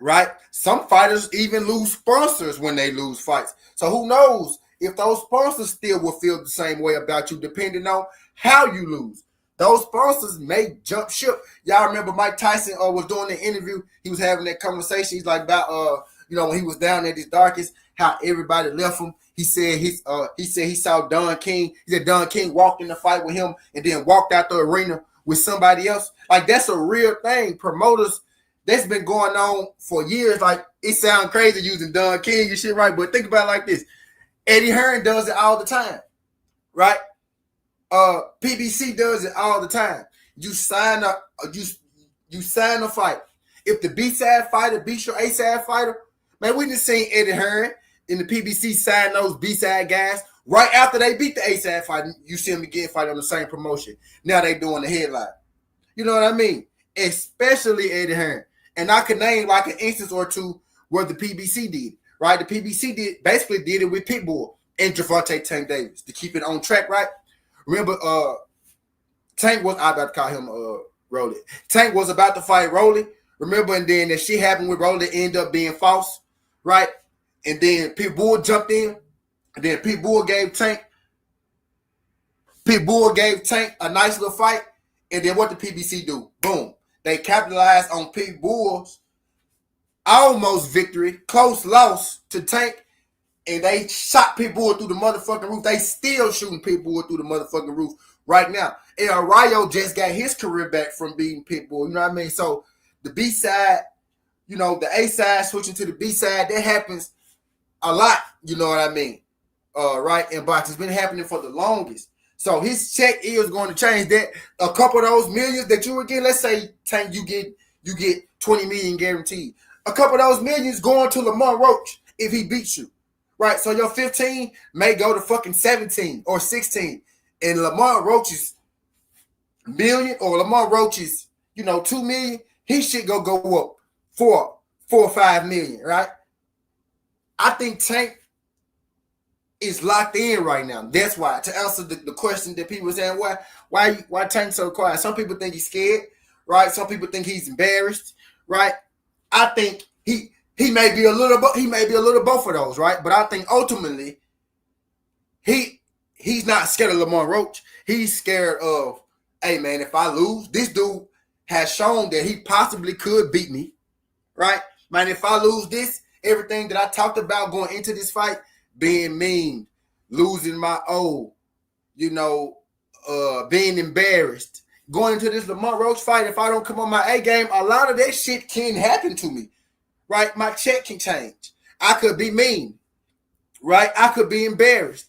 right? Some fighters even lose sponsors when they lose fights. So who knows if those sponsors still will feel the same way about you, depending on how you lose. Those sponsors may jump ship. Y'all remember Mike Tyson was doing the interview. He was having that conversation. He's like about when he was down at his darkest, how everybody left him. He said he saw Don King. He said Don King walked in the fight with him and then walked out the arena with somebody else. Like, that's a real thing. Promoters, that's been going on for years. Like, it sounds crazy using Don King and shit, right? But think about it like this. Eddie Hearn does it all the time, right? PBC does it all the time. You sign a fight. If the B-side fighter beats your A-side fighter, man, we just seen Eddie Hearn in the PBC sign those B-side guys right after they beat the A-side fight. You see them again fight on the same promotion. Now they doing the headline. You know what I mean? Especially Eddie Hearn. And I can name like an instance or two where the PBC did, right? The PBC basically did it with Pitbull and Gervonta Tank Davis to keep it on track, right? Remember, Tank was, I about to call him Rolly. Tank was about to fight Rolly. Remember, and then that shit happened with Rolly, ended up being false, right? And then Pitbull jumped in. And then Pitbull gave Tank a nice little fight. And then what did PBC do? Boom. They capitalized on Pitbull's almost victory, close loss to Tank. And they shot Pitbull through the motherfucking roof. They still shooting Pitbull through the motherfucking roof right now. And Arroyo just got his career back from beating Pitbull. You know what I mean? So the B-side, the A-side switching to the B-side, that happens a lot. You know what I mean? Right? In boxing. It's been happening for the longest. So his check is going to change. That a couple of those millions that you would get, let's say, Tank, you get 20 million guaranteed. A couple of those millions going to Lamont Roach if he beats you. Right? So your 15 may go to fucking 17 or 16. And Lamont Roach's million or Lamont Roach's, 2 million, he should go up 4 or 5 million, right? I think Tank is locked in right now. That's why. To answer the question that people are saying, why Tank so quiet? Some people think he's scared, right? Some people think he's embarrassed, right? I think he may be a little both of those, right? But I think ultimately he's not scared of Lamont Roach. He's scared of, hey man, if I lose, this dude has shown that he possibly could beat me, right? Man, if I lose this, everything that I talked about going into this fight, being mean, losing my being embarrassed, going into this Lamont Roach fight, if I don't come on my A game, a lot of that shit can happen to me, right? My check can change. I could be mean, right? I could be embarrassed.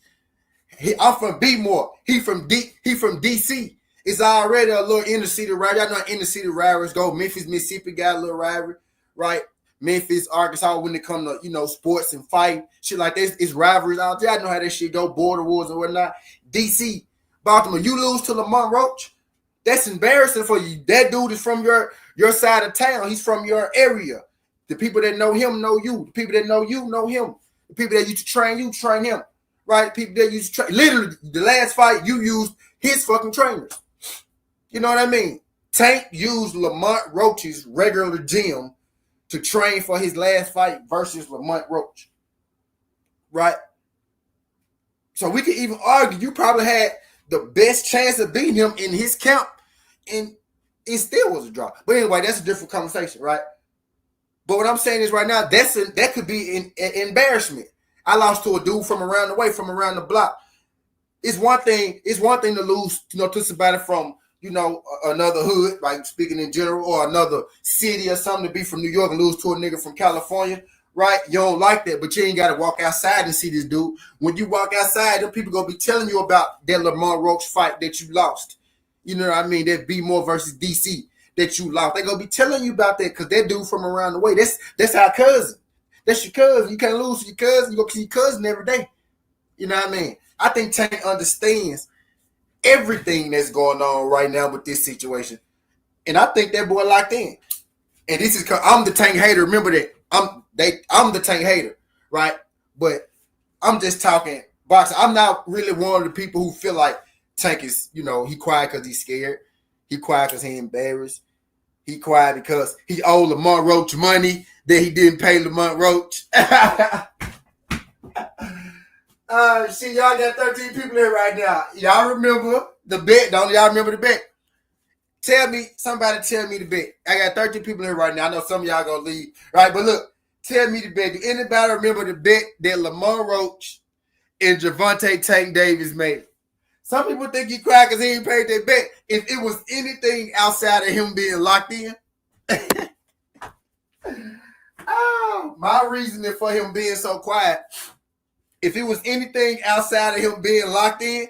I'm from B-more. He from DC. It's already a little inner city rivalry. Y'all know inner city rivalries go. Memphis, Mississippi got a little rivalry, right? Memphis, Arkansas, when it comes to, you know, sports and fight, shit like this, it's rivalries out there. I know how that shit go, border wars and whatnot. DC, Baltimore, you lose to Lamont Roach, that's embarrassing for you. That dude is from your side of town. He's from your area. The people that know him know you. The people that know you know him. The people that used to train you train him. Right? People that used to train. Literally, the last fight, you used his fucking trainers. You know what I mean? Tank used Lamont Roach's regular gym to train for his last fight versus Lamont Roach. Right? So we could even argue you probably had the best chance of beating him in his camp, and it still was a draw. But anyway, that's a different conversation, right? But what I'm saying is right now, that could be an embarrassment. I lost to a dude from around the way, from around the block. It's one thing to lose, you know, to somebody from, you know, another hood, like speaking in general, or another city or something, to be from New York and lose to a nigga from California, right? You don't like that, but you ain't got to walk outside and see this dude. When you walk outside, them people going to be telling you about that Lamont Roach fight that you lost. You know what I mean? That B-More versus DC that you lost. They going to be telling you about that because that dude from around the way. That's our cousin. That's your cousin. You can't lose to your cousin. You go see your cousin every day. You know what I mean? I think Tank understands everything that's going on right now with this situation. And I think that boy locked in. And this is because I'm the Tank hater. Remember that. I'm the Tank hater, right? But I'm just talking boxing. I'm not really one of the people who feel like Tank is, you know, he quiet because he's scared. He quiet because he embarrassed. He quiet because he owed Lamont Roach money that he didn't pay Lamont Roach. Shit, y'all got 13 people here right now. Y'all remember the bet? Don't y'all remember the bet? Somebody tell me the bet. I got 13 people here right now. I know some of y'all gonna leave. Right, but look, tell me the bet. Do anybody remember the bet that Lamont Roach and Gervonta Tank Davis made? Some people think he cried because he ain't paid that bet. If it was anything outside of him being locked in, my reasoning for him being so quiet, if it was anything outside of him being locked in,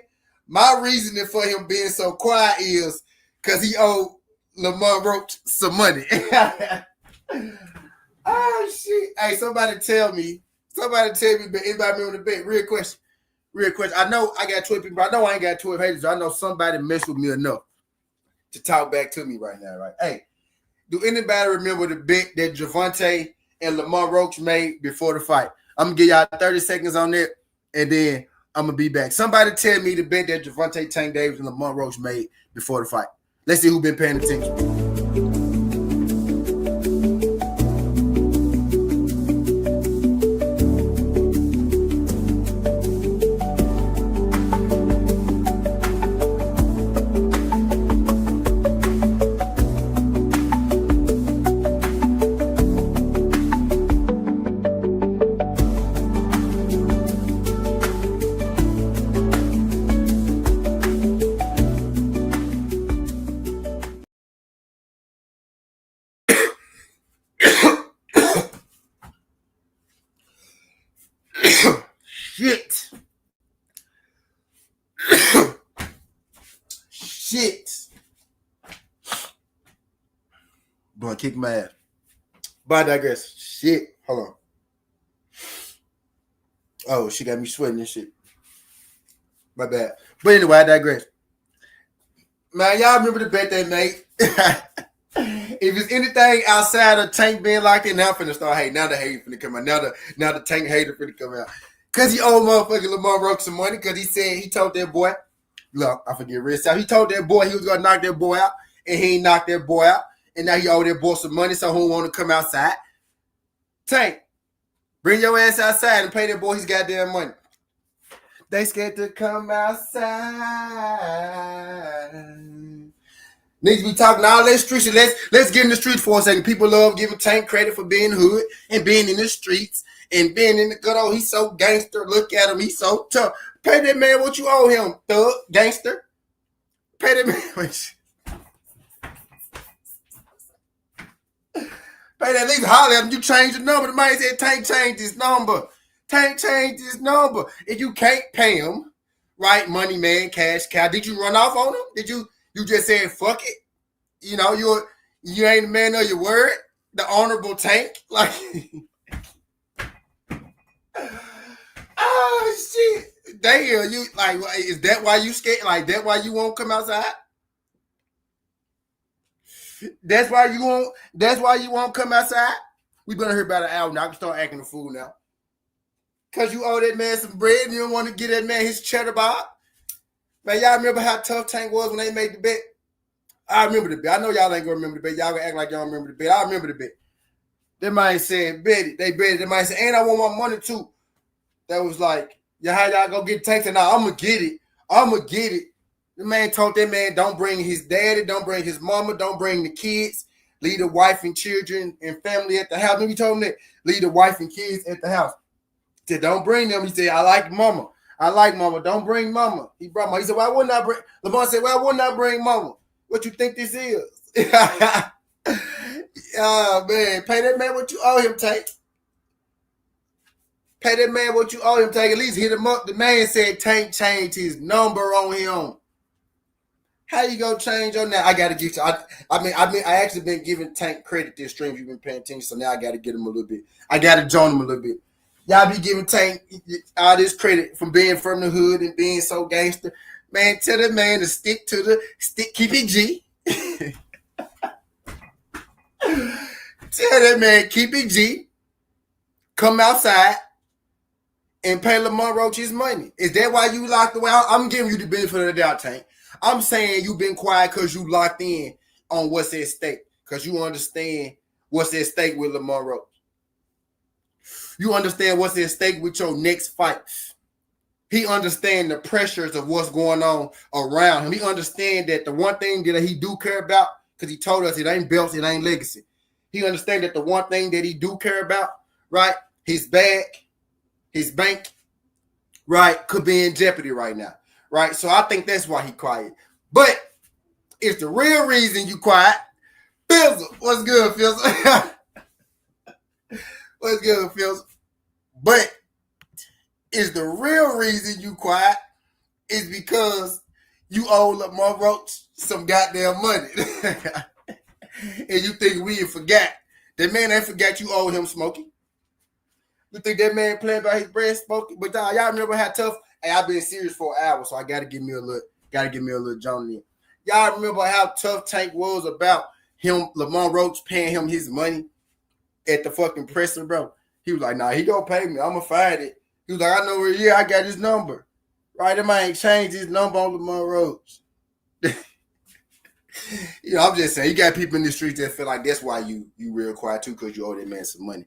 my reasoning for him being so quiet is because he owed Lamont Roach some money. Oh, shit. Hey, somebody tell me, but anybody remember the bet? Real question. I know I got 12 people. I know I ain't got 12 haters. I know somebody messed with me enough to talk back to me right now, right? Hey, do anybody remember the bet that Gervonta and Lamont Roach made before the fight? I'm going to give y'all 30 seconds on that, and then I'm going to be back. Somebody tell me the bet that Gervonta Tank Davis and Lamont Roach made before the fight. Let's see who's been paying attention. Shit. Boy, kick my ass. But I digress. Shit. Hold on. Oh, she got me sweating and shit. My bad. But anyway, I digress. Man, y'all remember the bet they made? If it's anything outside of Tank being locked in, now I'm finna start hating. Now the hate finna come out. Now the Tank hater finna come out. Because he owed motherfucking Lamont Roach some money. Because he told that boy, look, I forget real stuff. He told that boy he was going to knock that boy out. And he ain't knocked that boy out. And now he owed that boy some money, so he don't want to come outside. Tank, bring your ass outside and pay that boy his goddamn money. They scared to come outside. Niggas be talking all that street shit. Let's get in the streets for a second. People love giving Tank credit for being hood and being in the streets and being in the good old. He's so gangster. Look at him. He's so tough. Pay that man what you owe him, thug, gangster. Pay that man. Pay that, at least holler at him. You change the number. The man said Tank changed his number. Tank changed his number. If you can't pay him, right, money man, cash cow, did you run off on him? You just said fuck it? You know, you ain't a man of your word? The honorable Tank. Like, oh shit. Damn, you like is that why you scared? Like that why you won't come outside? That's why you won't come outside? We been here about an hour now. I can start acting a fool now. Cause you owe that man some bread and you don't want to get that man his cheddar bob. Man, y'all remember how tough Tank was when they made the bet? I remember the bet. I know y'all ain't gonna remember the bet. Y'all gonna act like y'all remember the bet. I remember the bet. That man said, bet it. They bet it. That man said, and I want my money too. That was like, yeah, how y'all gonna get Tank? Now I'm gonna get it. I'm gonna get it. The man told that man, don't bring his daddy, don't bring his mama, don't bring the kids. Leave the wife and children and family at the house. Maybe he told him that. Leave the wife and kids at the house. He said, don't bring them. He said, I like mama. I like mama. Don't bring mama. He brought mama. He said, why wouldn't I bring? Lamar said, why wouldn't I bring mama? What you think this is? Oh, man. Pay that man what you owe him, Tank. Pay that man what you owe him, Tank. At least hit him up. The man said Tank changed his number on him. How you gonna change on that? I gotta get you. I actually been giving Tank credit this stream. You've been paying attention, so now I gotta get him a little bit. I gotta join him a little bit. Y'all be giving Tank all this credit from being from the hood and being so gangster. Man, tell that man to stick to the stick, keep it G. Tell that man keep it G. Come outside and pay Lamar Roach his money. Is that why you locked away? I'm giving you the benefit of the doubt, Tank. I'm saying you've been quiet because you locked in on what's at stake. Because you understand what's at stake with Lamar Roach. You understand what's at stake with your next fight. He understands the pressures of what's going on around him. He understands that the one thing that he do care about, because he told us it ain't belts, it ain't legacy. He understands that the one thing that he do care about, right, his bag, his bank, right, could be in jeopardy right now. Right, so I think that's why he quiet. But it's the real reason you quiet. Fizzle, what's good, Fizzle? What's good, Fizzle? But it's the real reason you quiet is because you owe Lamar Roach some goddamn money. And you think we forgot. That man ain't forgot you owe him Smokey. You think that man playing by his bread, Smokey? But y'all remember how tough. Hey, I've been serious for an hour, so I gotta give me a little John in. Y'all remember how tough Tank was about him, Lamar Roach paying him his money at the fucking presser, bro? He was like, nah, he gonna pay me. I'm gonna find it. He was like, I know where he is. I got his number. Right? That man ain't changed his number on Lamar Roach. You know, I'm just saying, you got people in the streets that feel like that's why you real quiet too, because you owe that man some money.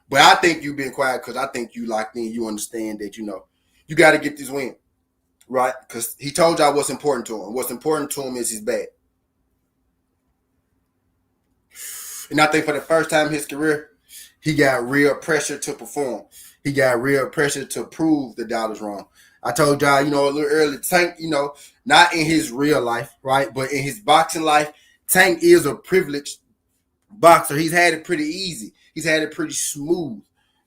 But I think you've been quiet because I think you locked in. You understand that, you know, you got to get this win, right? Because he told y'all what's important to him. What's important to him is his bag. And I think for the first time in his career, he got real pressure to perform. He got real pressure to prove the doubters wrong. I told y'all, you know, a little earlier, Tank, you know, not in his real life, right? But in his boxing life, Tank is a privileged boxer. He's had it pretty easy. He's had it pretty smooth.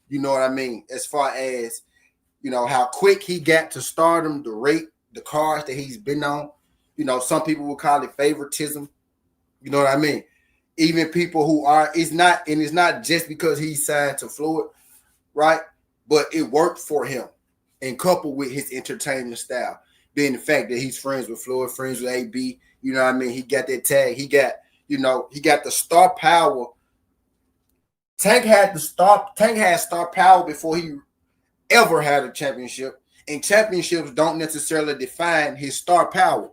You know what I mean? As far as, you know, how quick he got to stardom, the rate, the cards that he's been on. You know, some people will call it favoritism. You know what I mean? Even people who are, it's not just because he signed to Floyd, right? But it worked for him. And coupled with his entertainment style, being the fact that he's friends with Floyd, friends with AB, you know what I mean? He got that tag. He got, you know, he got the star power. Tank had star power before he ever had a championship. And championships don't necessarily define his star power.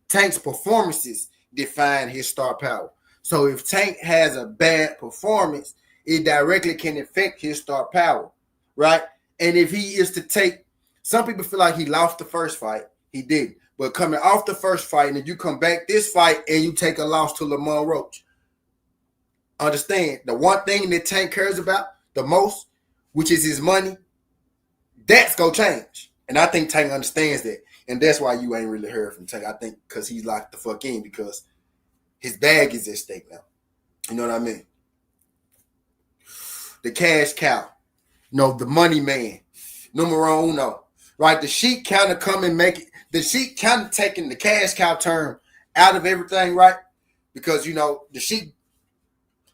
Tank's performances define his star power. So if Tank has a bad performance, it directly can affect his star power, right? And if he is to take, some people feel like he lost the first fight. He did. But coming off the first fight, and then you come back this fight and you take a loss to Lamar Roach. Understand, the one thing that Tank cares about the most, which is his money, that's going to change. And I think Tank understands that. And that's why you ain't really heard from Tank. I think because he's locked the fuck in because his bag is at stake now. You know what I mean? The cash cow. You know, the money man. Numero uno. Right? The sheep kind of come and make it. The sheep kind of taking the cash cow term out of everything, right? Because, you know, the sheep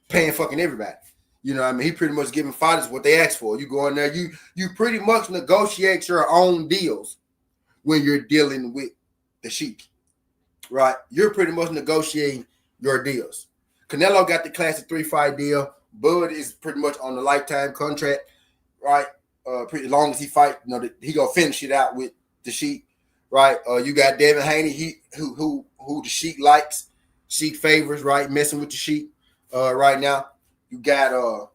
paying fucking everybody. You know what I mean? He pretty much giving fighters what they ask for. You go in there, you pretty much negotiate your own deals when you're dealing with the Sheik, right? You're pretty much negotiating your deals. Canelo got the classic 3-fight deal. Bud is pretty much on the lifetime contract, right? Pretty long as he fight, he gonna finish it out with the Sheik, right? You got Devin Haney, who the Sheik likes, Sheik favors, right? Messing with the Sheik right now. You got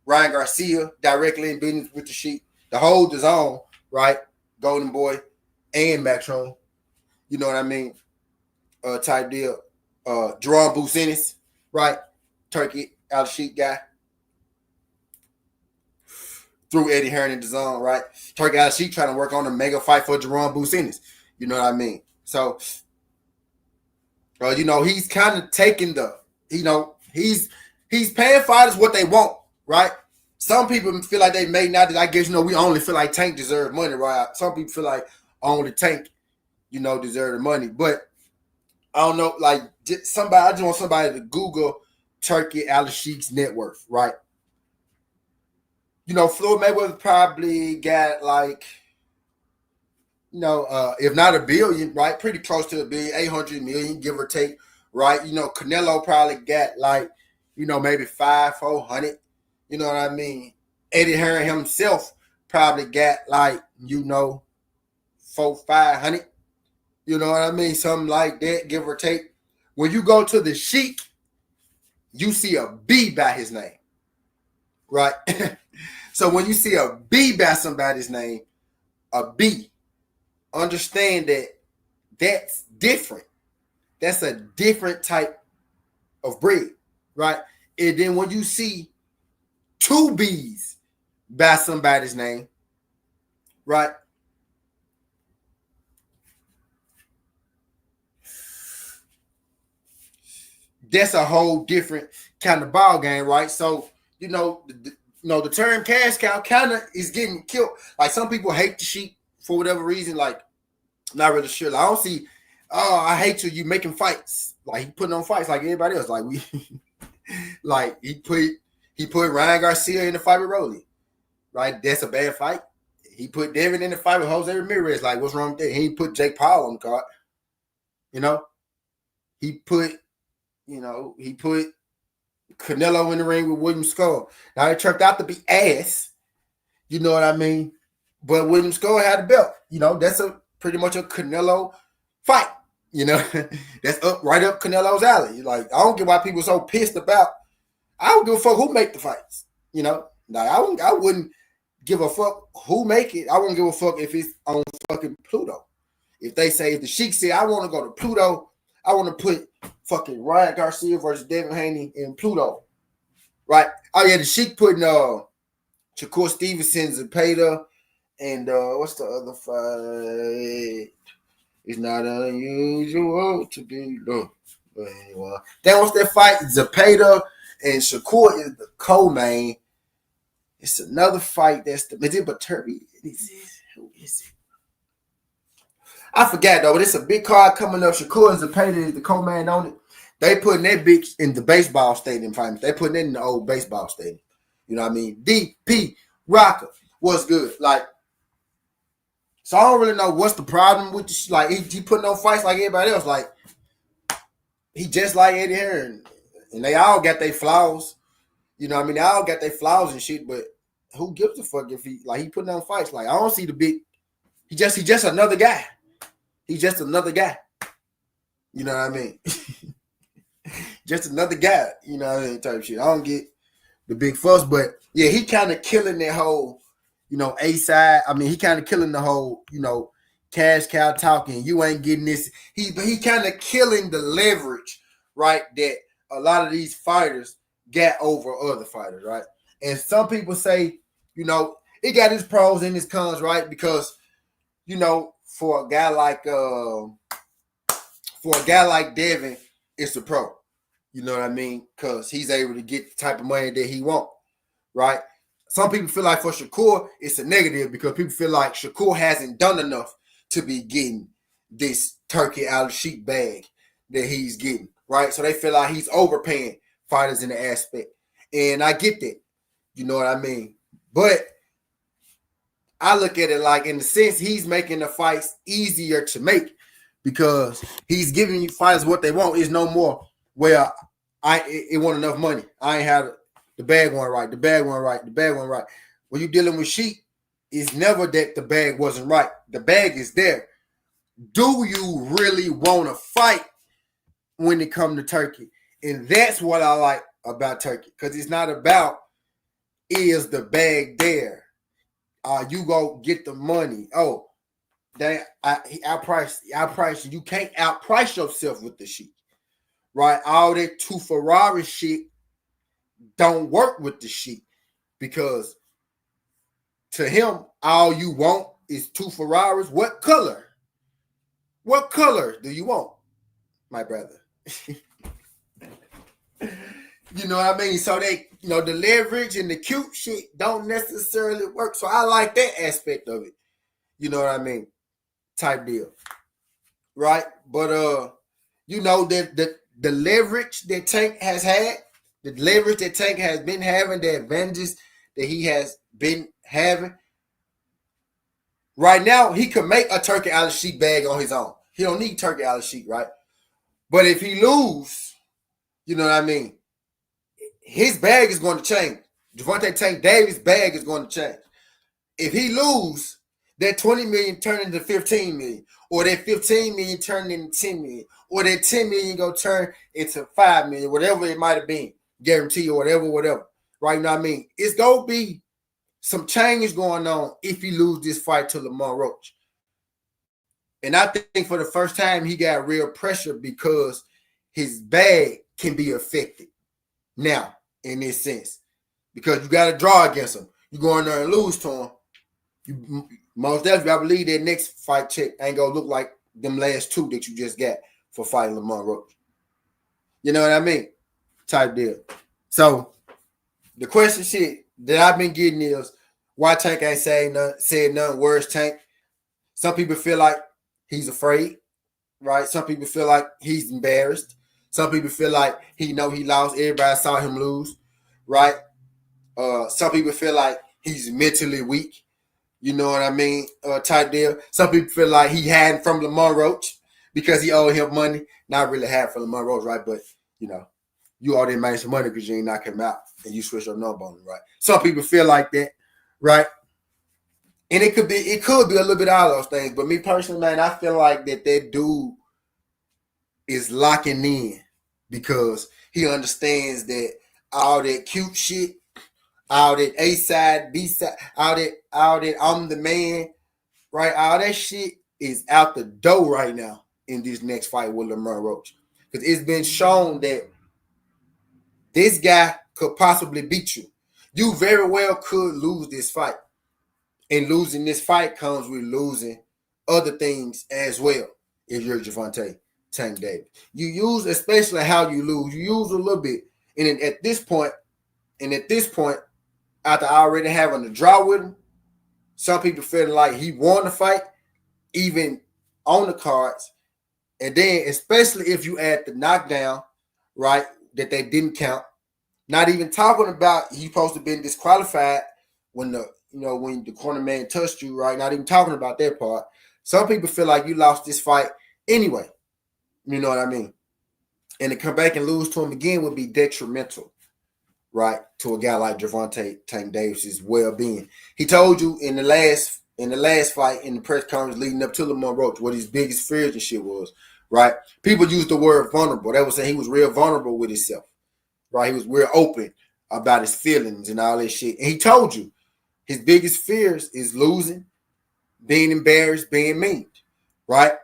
Ryan Garcia directly in business with the Sheik. The whole DAZN, right? Golden Boy and Matron. You know what I mean? Type deal. Jerome Businis, right? Turkey out Sheik guy. Through Eddie Hearn and DAZN, right? Turkey out Sheik trying to work on a mega fight for Jerome Businis. You know what I mean? So, he's kind of taking he's paying fighters what they want, right? Some people feel like they may not. I guess, we only feel like Tank deserves money, right? Some people feel like only Tank, deserve the money. But I don't know, like I just want somebody to Google Turkey Al Sheik's net worth, right? Floyd Mayweather probably got like, if not $1 billion, right? Pretty close to $1 billion, 800 million, give or take, right? Canelo probably got like, maybe 400. You know what I mean? Eddie Hearn himself probably got like, 400-500. You know what I mean? Something like that, give or take. When you go to the Sheik, you see a B by his name, right? So when you see a B by somebody's name, a B, understand that that's different. That's a different type of bread, right? And then when you see 2 B's by somebody's name, right? That's a whole different kind of ball game, right? So, the term cash cow kind of is getting killed. Like, some people hate the Sheik for whatever reason. Like, not really sure. Like, I don't see, I hate you making fights. Like, he putting on fights like everybody else. Like, like he put Ryan Garcia in the fight with Rolly, right? That's a bad fight. He put Devin in the fight with Jose Ramirez. Like, what's wrong with that? He put Jake Paul on the card. He put Canelo in the ring with William Skull. Now, it turned out to be ass. You know what I mean? But William Skull had a belt. That's pretty much a Canelo fight. That's right up Canelo's alley. Like, I don't get why people are so pissed about. I don't give a fuck who make the fights. Like, I wouldn't give a fuck who make it. I wouldn't give a fuck if it's on fucking Pluto. If the Sheik said, I want to go to Pluto, I want to put fucking Ryan Garcia versus Devin Haney in Pluto, right? Oh yeah, the Sheik putting Shakur Stevenson, Zepeda, and what's the other fight? It's not unusual to be low. But anyway, that was that fight. Zepeda and Shakur is the co-main. It's another fight that's the bettor. Who is it? I forgot though, but it's a big card coming up. Shakur and Zepeda is the co-man on it. They putting that bitch in the baseball stadium. They putting it in the old baseball stadium. You know what I mean? DP Rocker, what's good? Like, so I don't really know what's the problem with this. Like, he putting on fights like everybody else. Like, he just like Eddie Hearn, and they all got their flaws. You know what I mean? They all got their flaws and shit. But who gives a fuck if he putting on fights? Like, I don't see the big. He just another guy. He's just another guy. You know what I mean? Just another guy. You know what I mean? Type shit. I don't get the big fuss, but yeah, he kind of killing that whole, A side. I mean, he kind of killing the whole, cash cow talking. You ain't getting this. He kind of killing the leverage, right? That a lot of these fighters got over other fighters, right? And some people say, it got its pros and its cons, right? Because, for a guy like Devin, it's a pro. You know what I mean? Because he's able to get the type of money that he wants, right? Some people feel like for Shakur, it's a negative because people feel like Shakur hasn't done enough to be getting this Turkey out of Sheik bag that he's getting, right? So they feel like he's overpaying fighters in the aspect. And I get that. You know what I mean? But I look at it like, in the sense, he's making the fights easier to make because he's giving you fighters what they want. It's no more where it want enough money. I ain't had the bag one right, the bag one right, the bag one right. When you're dealing with Sheik, it's never that the bag wasn't right. The bag is there. Do you really want to fight when it comes to Turkey? And that's what I like about Turkey, because it's not about, is the bag there? You go get the money. Oh, I price. You can't outprice yourself with the shit, right? All that two Ferrari shit don't work with the shit, because to him, all you want is two Ferraris. What color? What color do you want, my brother? You know what I mean? So they, the leverage and the cute shit don't necessarily work. So I like that aspect of it. You know what I mean? Type deal. Right? But the leverage that Tank has had, the leverage that Tank has been having, the advantages that he has been having. Right now, he could make a Turkey out of Sheik bag on his own. He don't need Turkey out of Sheik, right? But if he lose, you know what I mean, his bag is going to change. Gervonta Tank Davis' bag is going to change. If he lose, that 20 million turn into 15 million, or that 15 million turn into 10 million, or that 10 million go turn into 5 million, whatever it might have been, guarantee or whatever. Right? You know what I mean? It's going to be some change going on if he lose this fight to Lamont Roach. And I think for the first time, he got real pressure because his bag can be affected now, in this sense, because you got to draw against him. You go in there and lose to him. You most definitely, I believe that next fight check ain't gonna look like them last two that you just got for fighting Lamont Roach. You know what I mean? Type deal. So the question shit that I've been getting is, why Tank ain't said nothing? Where's Tank? Some people feel like he's afraid, right? Some people feel like he's embarrassed. Some people feel like he lost. Everybody saw him lose, right? Some people feel like he's mentally weak. You know what I mean? Type deal. Some people feel like he had from Lamont Roach because he owed him money. Not really had from Lamont Roach, right? But, you owe him money some money because you ain't knock him out and you switch your number on him, right? Some people feel like that, right? And it could be a little bit of all those things. But me personally, man, I feel like that dude is locking in because he understands that all that cute shit, all that A side, B side, all that I'm the man, right? All that shit is out the door right now in this next fight with Lamont Roach. Because it's been shown that this guy could possibly beat you. You very well could lose this fight. And losing this fight comes with losing other things as well if you're Gervonta Tank Davis. You use, especially how you lose, you use a little bit. And at this point, after already having a draw with him, some people feeling like he won the fight, even on the cards. And then, especially if you add the knockdown, right, that they didn't count. Not even talking about he supposed to have been disqualified when the corner man touched you, right? Not even talking about that part. Some people feel like you lost this fight anyway. You know what I mean? And to come back and lose to him again would be detrimental, right, to a guy like Gervonta Tank Davis' well-being. He told you in the last fight, in the press conference leading up to Lamont Roach, what his biggest fears and shit was, right? People used the word vulnerable. They would say he was real vulnerable with himself, right? He was real open about his feelings and all that shit. And he told you his biggest fears is losing, being embarrassed, being mean, right?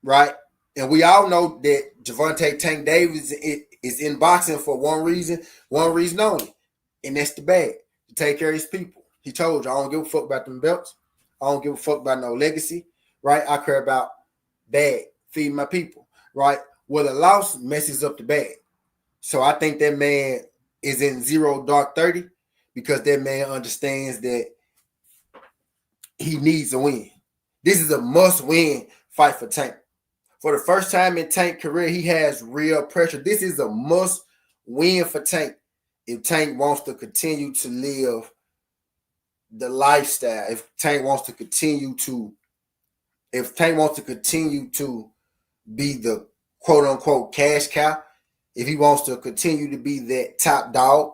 Right? And we all know that Gervonta Tank Davis is in boxing for one reason only, and that's the bag, to take care of his people. He told you, I don't give a fuck about them belts. I don't give a fuck about no legacy, right? I care about bag, feeding my people, right? Well, the loss messes up the bag. So I think that man is in zero dark 30 because that man understands that he needs a win. This is a must-win fight for Tank. For the first time in Tank's career, he has real pressure. This is a must win for Tank if Tank wants to continue to live the lifestyle. If Tank wants to continue to be the quote unquote cash cow, if he wants to continue to be that top dog,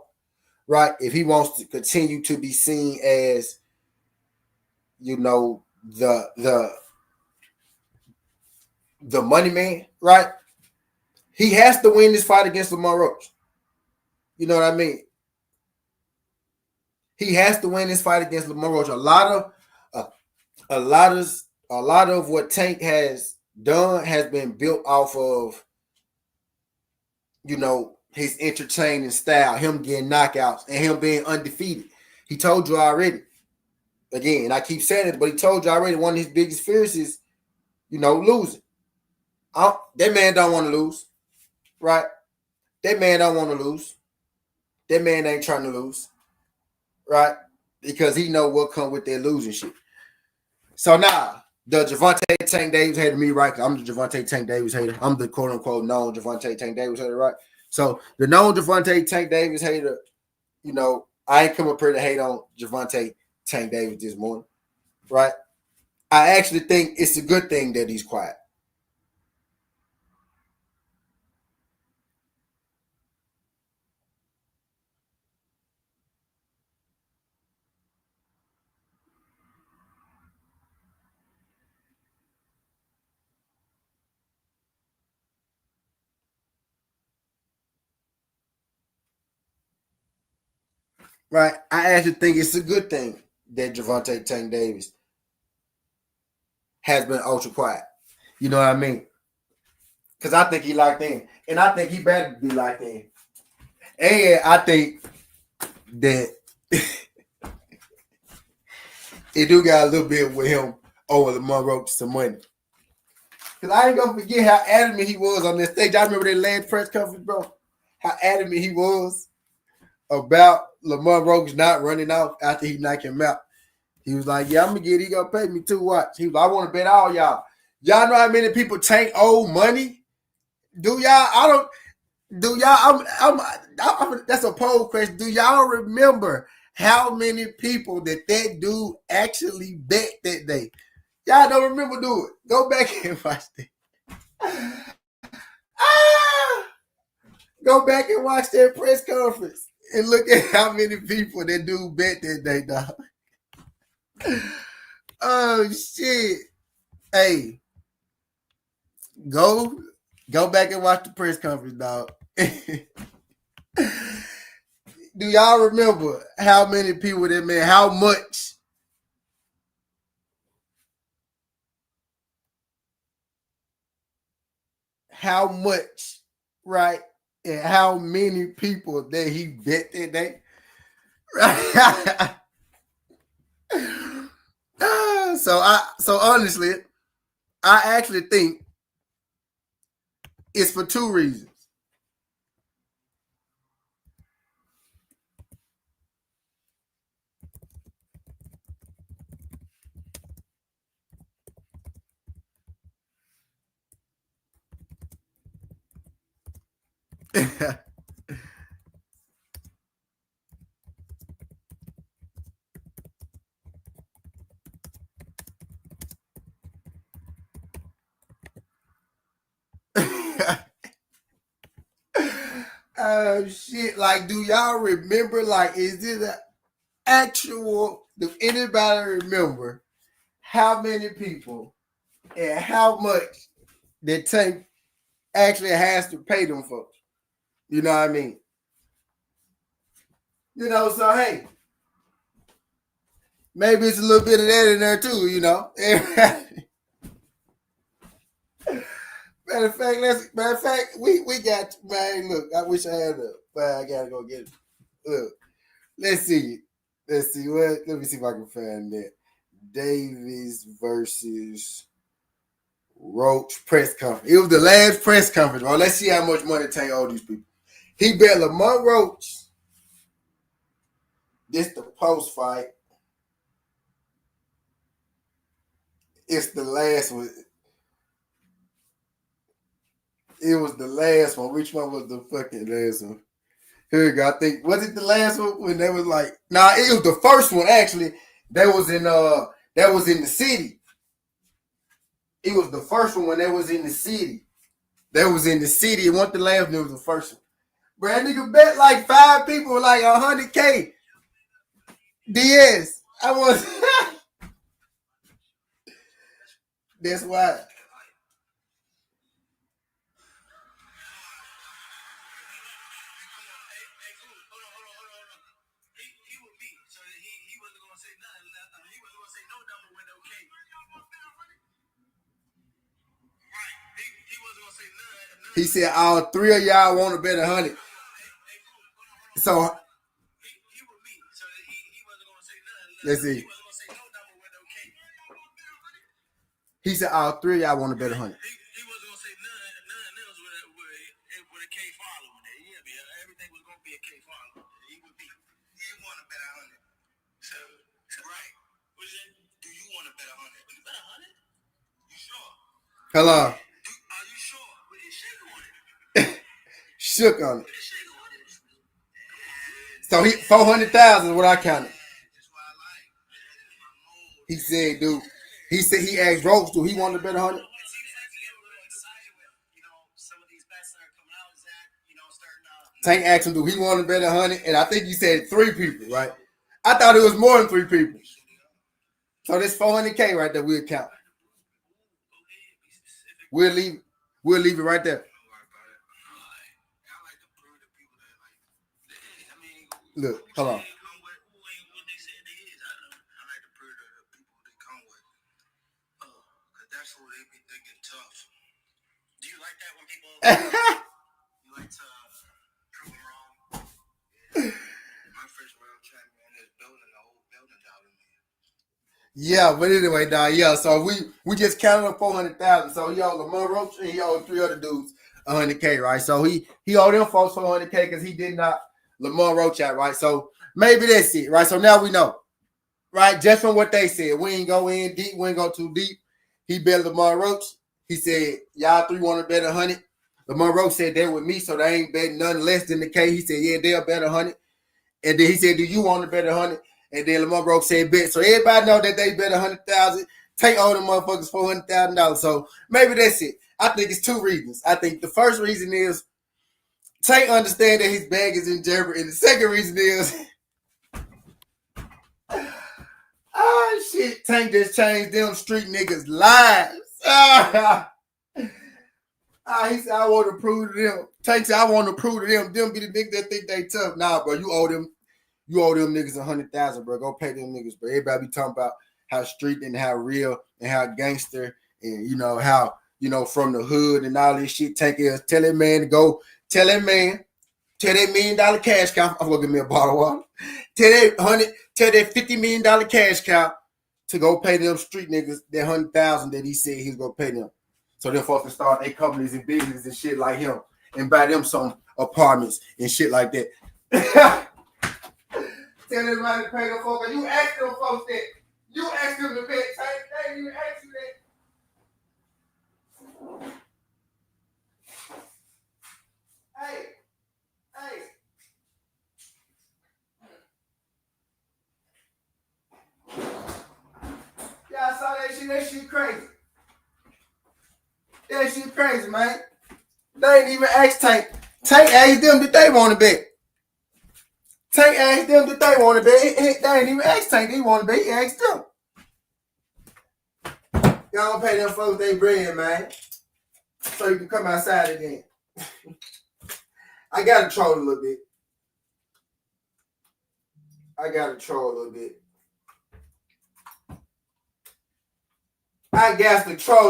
right? If he wants to continue to be seen as, the money man, right? He has to win this fight against Lamar Roach. You know what I mean? He has to win this fight against Lamar Roach. A lot of what Tank has done has been built off of, his entertaining style, him getting knockouts, and him being undefeated. He told you already. Again, I keep saying it, but he told you already one of his biggest fears is, losing. That man don't want to lose, right? That man don't want to lose. That man ain't trying to lose, right? Because he know what come with that losing shit. So now, the Gervonta Tank Davis hater me, right? I'm the Gervonta Tank Davis hater. I'm the quote unquote known Gervonta Tank Davis hater, right? So the known Gervonta Tank Davis hater, I ain't come up here to hate on Gervonta Tank Davis this morning, right? I actually think it's a good thing that he's quiet. Right? I actually think it's a good thing that Gervonta Tank Davis has been ultra quiet. You know what I mean? Because I think he locked in. And I think he better be locked in. And I think that it do got a little bit with him over the Monroe some money. Because I ain't going to forget how adamant he was on this stage. I remember that last press conference, bro. How adamant he was about Lamar Roach not running off after he knocked him out. He was like, yeah, I'm going to get it. He going to pay me too. Watch. He was like, I want to bet all y'all. Y'all know how many people Tank owe money? Do y'all? I don't. Do y'all? That's a poll question. Do y'all remember how many people that dude actually bet that day? Y'all don't remember, do it. Go back and watch that. Go back and watch that press conference and look at how many people that dude bet that day, dog. Oh shit! Hey, go back and watch the press conference, dog. Do y'all remember how many people that man? How much? How much? Right? And how many people that he bet that day? Right? So honestly, I actually think it's for two reasons. Oh shit! Like, do y'all remember? Like, is it an actual? Do anybody remember how many people and how much that Tank actually has to pay them folks? You know what I mean? So hey, maybe it's a little bit of that in there too. Matter of fact, we got, man. Look, I wish I had it, but I gotta go get it. Look, let's see it. Let's see what. Let me see if I can find that. Davis versus Roach press conference. It was the last press conference, bro. Let's see how much money Tank owed these people. He bet Lamar Roach. This the post fight. It's the last one. It was the last one. Which one was the fucking last one? Here we go. I think was it the last one when they was like, nah, it was the first one actually. That was in the city. It was the first one when they was in the city. They was in the city. It wasn't the last one, it was the first one. Bro, that nigga bet like 5 people like 100K. DS. I was that's why. He said all 3 of y'all want to bet 100. So let's see. He said all 3 of y'all want to bet 100. Hello. Shook on it. So he 400,000 is what I counted. He said, dude. He said he asked Rose, do he want to bet 100? Tank asked him, do he want to bet 100? And I think you said 3 people, right? I thought it was more than 3 people. So this 400K right there, we'll count. We'll leave it right there. Look, hold on. Do you like that when people you like to prove them wrong? My first round track, man, is building the whole building down in there. Yeah, but anyway, dog. Yeah, so we just counted up 400,000. So he owed Lamar Roach and he owed 3 other dudes 100K, right? So he owed them folks 400K because he did not Lamar Roach out, right? So maybe that's it, right? So now we know, right? Just from what they said, we ain't go in deep, we ain't go too deep. He bet Lamar Roach. He said, y'all 3 want to bet 100. Lamar Roach said they're with me, so they ain't betting nothing less than the K. He said, yeah, they'll bet 100. And then he said, do you want to bet 100? And then Lamar Roach said, bet. So everybody know that they bet 100,000. Take all the motherfuckers $400,000. So maybe that's it. I think it's 2 reasons. I think the first reason is Tank understand that his bag is in jeopardy. And the second reason is, shit, Tank just changed them street niggas' lives. He said, I want to prove to them. Tank said, I want to prove to them. Them be the niggas that think they tough. Nah, bro, you owe them niggas 100,000, bro. Go pay them niggas, bro. Everybody be talking about how street and how real and how gangster and, you know, how, you know, from the hood and all this shit. Tank is, tell that man to go, tell that $1 million cash cow. I'm gonna give me a bottle of water. Tell that $50 million cash cow to go pay them street niggas that 100,000 that he said he's gonna pay them. So them folks can start their companies and business and shit like him and buy them some apartments and shit like that. Tell everybody to pay them folks. You ask them folks that. You ask them to bet. They didn't even ask you that. Hey. Y'all saw that shit? That shit crazy. That shit crazy, man. They ain't even asked Tank. Tank asked them that they want to bet. Tank asked them that they want to bet. They ain't even asked Tank they want to bet. He asked them. Y'all pay them folks they bread, man. So you can come outside again. I gotta troll a little bit. I got to troll a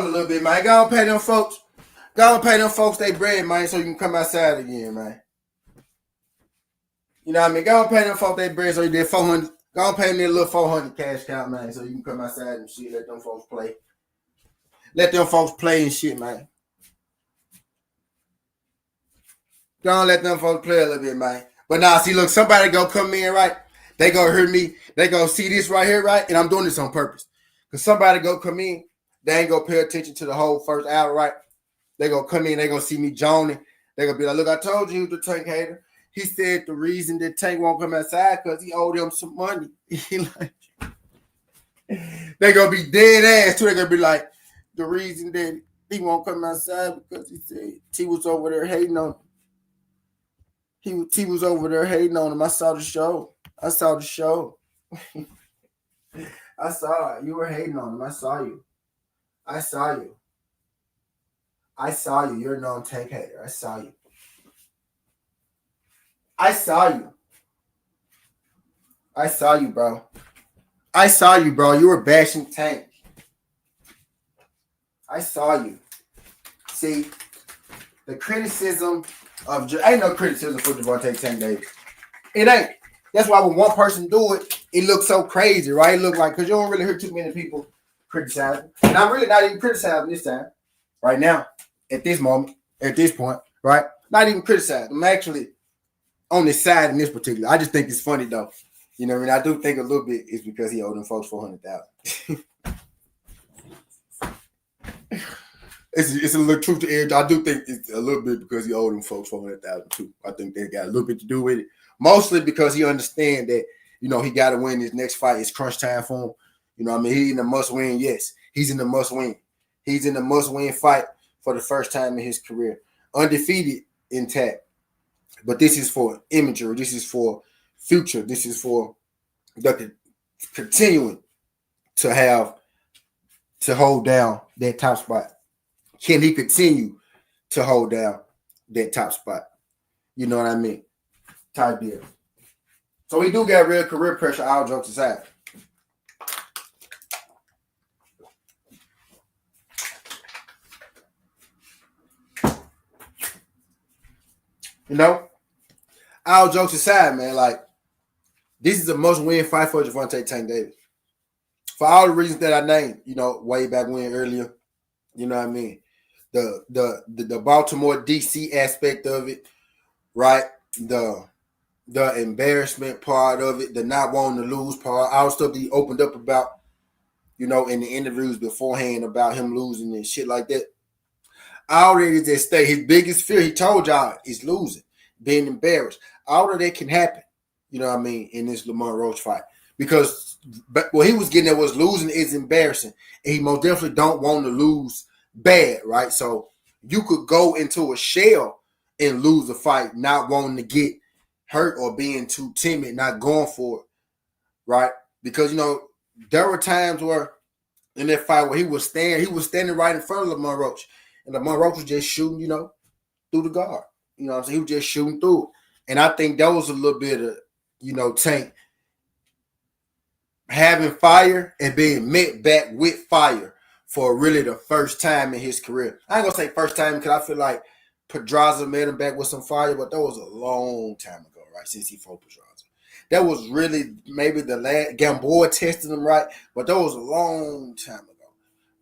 little bit, man. Go on pay them folks. They bread, man, so you can come outside again, man. You know what I mean? Go on pay them folks they bread so you did 400. Go on pay me a little 400 cash count, man, so you can come outside and shit. Let them folks play. Let them folks play and shit, man. Go on, let them folks play a little bit, man. But now, see, look, somebody go come in, right? They go hear me. They go see this right here, right? And I'm doing this on purpose. Because somebody go come in, they ain't gonna pay attention to the whole first hour, right? They gonna come in, they gonna see me joning. They gonna be like, look, I told you he was the Tank hater. He said the reason that Tank won't come outside because he owed him some money. They gonna be dead ass too. They gonna be like, the reason that he won't come outside because he said T was over there hating on him. T was over there hating on him. I saw the show. I saw it. You were hating on him. I saw you. You're a known Tank hater. I saw you. I saw you, bro. You were bashing Tank. I saw you. See, the criticism of ain't no criticism for Gervonta Tank Davis. It ain't. That's why when one person do it, it looks so crazy, right? It look like, because you don't really hear too many people criticizing. And I'm really not even criticizing this time, right now, at this moment, at this point, right? Not even criticizing. I'm actually on this side in this particular. I just think it's funny though. You know what I mean? I do think a little bit it's because he owed them folks $400,000. It's a little truth to edge. I do think it's a little bit because he owed them folks $400,000 too. I think they got a little bit to do with it. Mostly because he understands that, you know, he got to win his next fight. It's crunch time for him. You know what I mean? He's in a must-win, yes. He's in a must-win. He's in a must-win fight for the first time in his career. Undefeated, intact. But this is for imagery. This is for future. This is for the continuing to hold down that top spot. Can he continue to hold down that top spot? You know what I mean? Type deal. So he do got real career pressure, all jokes aside. You know? All jokes aside, man, like, this is a must-win fight for Gervonta Tank Davis. For all the reasons that I named, you know, way back when earlier, you know what I mean? The Baltimore DC aspect of it, right? The embarrassment part of it, the not wanting to lose part, all stuff that he opened up about, you know, in the interviews beforehand about him losing and shit like that. All that is at stake. His biggest fear, he told y'all, is losing, being embarrassed. All of that can happen, you know what I mean, in this Lamont Roach fight. Because what he was getting at was losing is embarrassing. And he most definitely don't want to lose bad, right? So you could go into a shell and lose a fight, not wanting to get hurt or being too timid, not going for it, right? Because, you know, there were times where in that fight where he was standing right in front of Lamont Roach. And Lamont Roach was just shooting, you know, through the guard. You know what I'm saying? He was just shooting through it. And I think that was a little bit of, you know, Tank having fire and being met back with fire for really the first time in his career. I ain't gonna say first time because I feel like Pedraza met him back with some fire, but that was a long time ago, right? Since he fought Pedraza. That was really maybe the last Gamboa tested him, right? But that was a long time ago,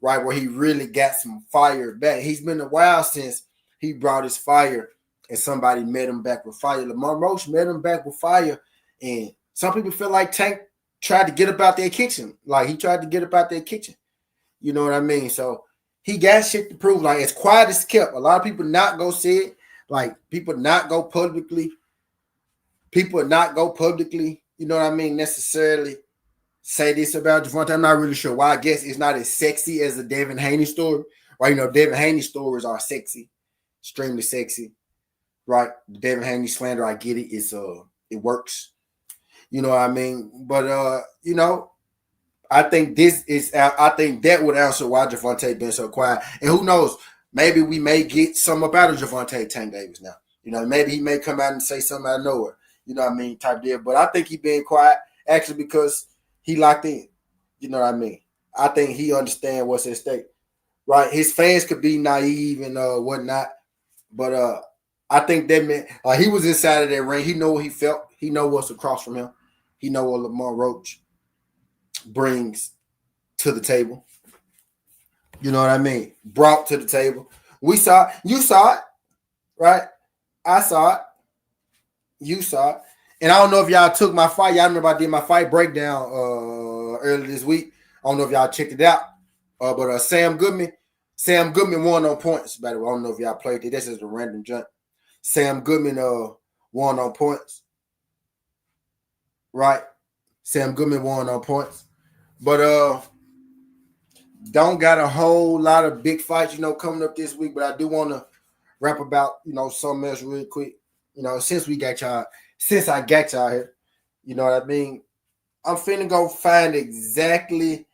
right? Where he really got some fire back. He's been a while since he brought his fire and somebody met him back with fire. Lamont Roach met him back with fire. And some people feel like Tank tried to get up out their kitchen. Like he tried to get up out their kitchen. You know what I mean? So he got shit to prove. Like, as quiet as kept. A lot of people not go say it. Like, people not go publicly. You know what I mean, necessarily say this about Gervonta. I'm not really sure why. I guess it's not as sexy as the Devin Haney story. Right? You know, Devin Haney stories are sexy. Extremely sexy. Right? The Devin Haney slander, I get it. It works. You know what I mean? But, you know, I think that would answer why Gervonta been so quiet. And who knows, maybe we may get some up out of Gervonta Tank Davis now. You know, maybe he may come out and say something out of nowhere. You know what I mean? Type deal. But I think he been quiet actually because he locked in. You know what I mean? I think he understands what's at stake. Right? His fans could be naive and whatnot. But I think that man, he was inside of that ring. He know what he felt. He know what's across from him. He know what Lamont Roach brings to the table. You know what I mean? Brought to the table. We saw it. You saw it. Right? I saw it. You saw it. And I don't know if y'all took my fight. Y'all remember I did my fight breakdown earlier this week. I don't know if y'all checked it out. But Sam Goodman won on points. By the way, I don't know if y'all played it. This is a random jump. Sam Goodman won on points. Right? Sam Goodman won on points. But don't got a whole lot of big fights, coming up this week. But I do want to rap about, something else real quick. Since I got y'all here, you know what I mean? I'm finna go find exactly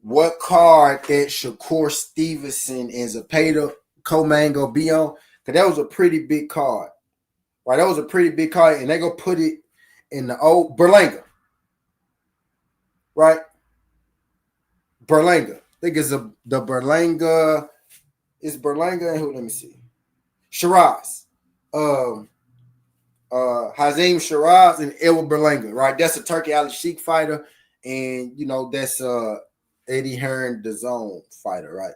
what card that Shakur Stevenson and Zepeda co-main gonna be on. Because that was a pretty big card. Right? That was a pretty big card. And they gonna put it in the old Berlanga. Right? Berlanga. I think it's the Berlanga. It's Berlanga and who? Let me see. Shiraz. Hazim Shiraz and Edward Berlanga, right? That's a Turkey Ali Sheik fighter, and that's Eddie Hearn DAZN fighter, right?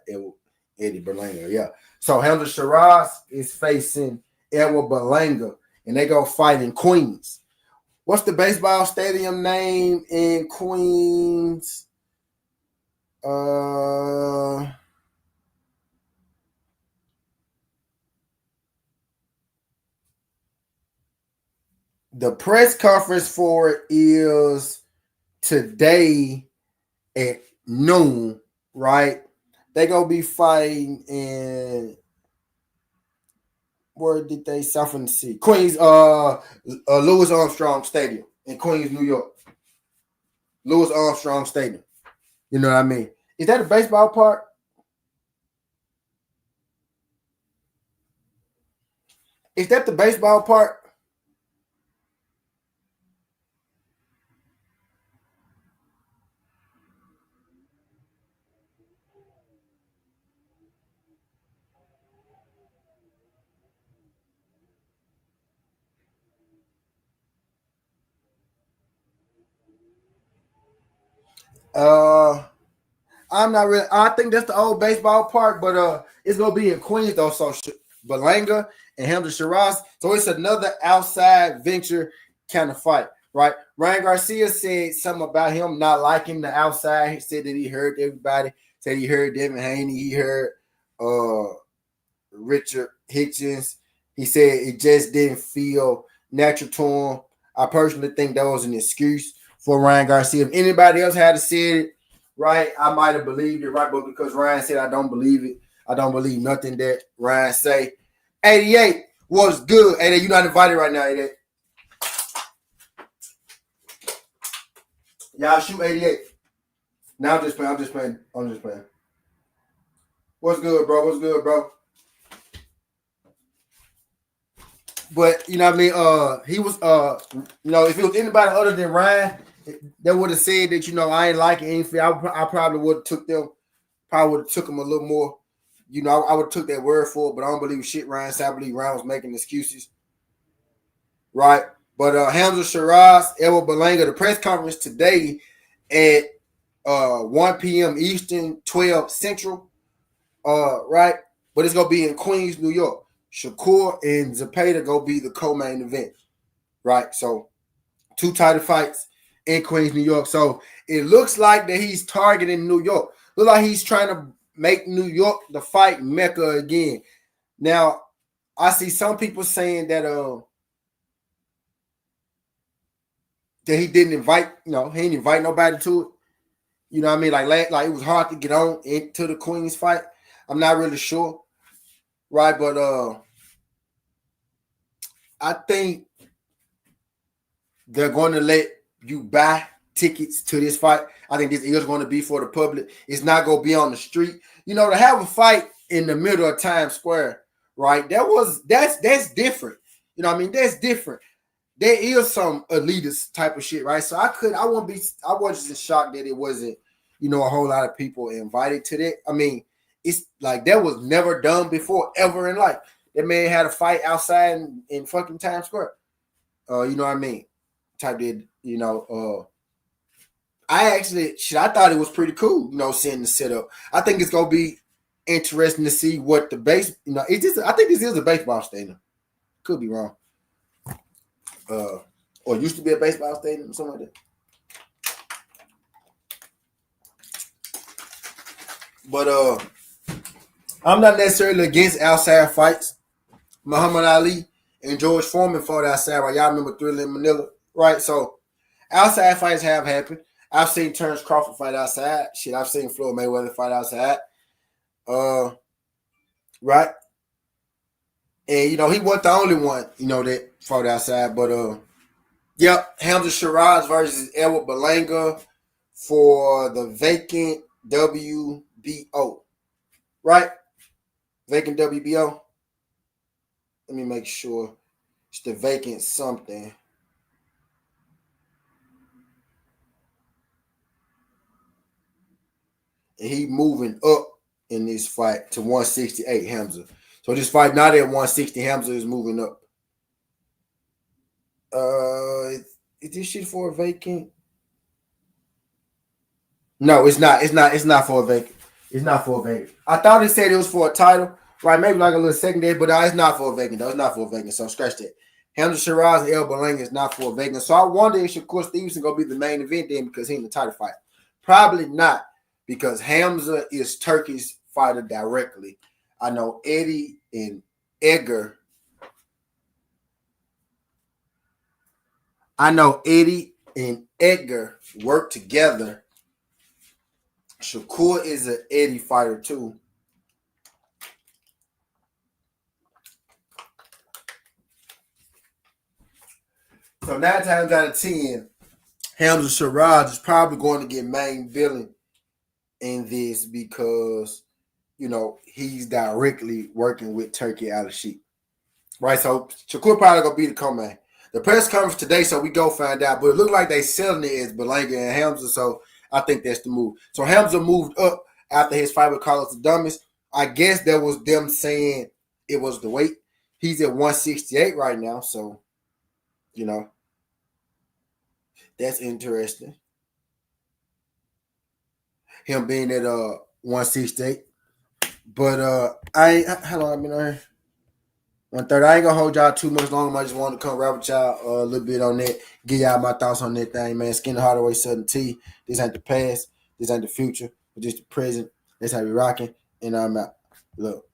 Eddie Berlanga, yeah. So Hamza Shiraz is facing Edward Berlanga, and they go fight in Queens. What's the baseball stadium name in Queens? The press conference for it is today at noon, right? They gonna be fighting in where did they South in the Sea? Queens, Louis Armstrong Stadium in Queens, New York. Louis Armstrong Stadium. You know what I mean? Is that a baseball park? Is that the baseball park? I'm not really. I think that's the old baseball park, but it's gonna be in Queens though. So Berlanga and Hamza Shiraz. So it's another outside venture kind of fight, right? Ryan Garcia said something about him not liking the outside. He said that he heard everybody. Said he heard Devin Haney. He heard Richard Hitchens. He said it just didn't feel natural to him. I personally think that was an excuse for Ryan Garcia. If anybody else had said it, right, I might have believed it, right? But because Ryan said I don't believe it, I don't believe nothing that Ryan say. 88 was good. 88, you're not invited right now, 88. Y'all shoot 88. Now I'm just playing. What's good, bro? But you know what I mean? He was if it was anybody other than Ryan, they would have said that, I ain't like anything. I probably would have took them, a little more. I would have took that word for it, but I don't believe shit Ryan said. I believe Ryan was making excuses. Right? But Hamza Shiraz, Edward Berlanga, the press conference today at 1 p.m. Eastern, 12 Central. Right? But it's gonna be in Queens, New York. Shakur and Zepeda go be the co-main event. Right? So 2 title fights in Queens, New York. So it looks like that he's targeting New York. Look like he's trying to make New York the fight mecca again. Now, I see some people saying that he didn't invite, he didn't invite nobody to it. You know what I mean? Like it was hard to get on into the Queens fight. I'm not really sure. Right, but I think they're going to let you buy tickets to this fight. I think this is going to be for the public. It's not going to be on the street. To have a fight in the middle of Times Square, right? That's different. You know what I mean? That's different. There is some elitist type of shit, right? So I wasn't shocked that it wasn't, a whole lot of people invited to that. I mean, it's like that was never done before ever in life. That man had a fight outside in fucking Times Square. You know what I mean? Type did, I thought it was pretty cool, seeing the setup. I think it's gonna be interesting to see what the base, I think this is a baseball stadium. Could be wrong. Or used to be a baseball stadium or something like that. But I'm not necessarily against outside fights. Muhammad Ali And George Foreman fought outside, right? Y'all remember Thriller in Manila, right? So outside fights have happened. I've seen Terrence Crawford fight outside. Shit, I've seen Floyd Mayweather fight outside. Right? And, he wasn't the only one, that fought outside. But, yep, Hamza Shiraz versus Edward Berlanga for the vacant WBO. Right? Vacant WBO. Let me make sure it's the vacant something. And he moving up in this fight to 168, Hamza. So this fight not at 160, Hamza is moving up. Is this shit for a vacant? No, it's not. It's not for a vacant. It's not for a vacant. I thought it said it was for a title, right? Maybe like a little secondary, but it's not for a vacant, though. It's not for a vacant. So scratch that. Hamza Shiraz and El Berlanga is not for a vacant. So I wonder if Shakur Stevenson gonna be the main event then because he's in the title fight. Probably not, because Hamza is Turkey's fighter directly. I know Eddie and Edgar. Work together. Shakur is an Eddie fighter too. So 9 times out of 10, Hamza Shiraz is probably going to get main billing in this because, he's directly working with Turkey Al-Sheikh. Right, so Shakur probably going to be the co-main. The press conference today, so we go find out. But it looked like they selling it as Berlanga and Hamza, so I think that's the move. So Hamza moved up after his fight with Carlos Adames. I guess that was them saying it was the weight. He's at 168 right now, so, that's interesting. Him being at 168. But how long I've been on here? 1:30. I ain't gonna hold y'all too much longer. I just wanted to come rap with y'all a little bit on that. Give y'all my thoughts on that thing, man. Skinny Hardaway, Southern T. This ain't the past. This ain't the future. But just the present. That's how we rocking. And I'm out. Look.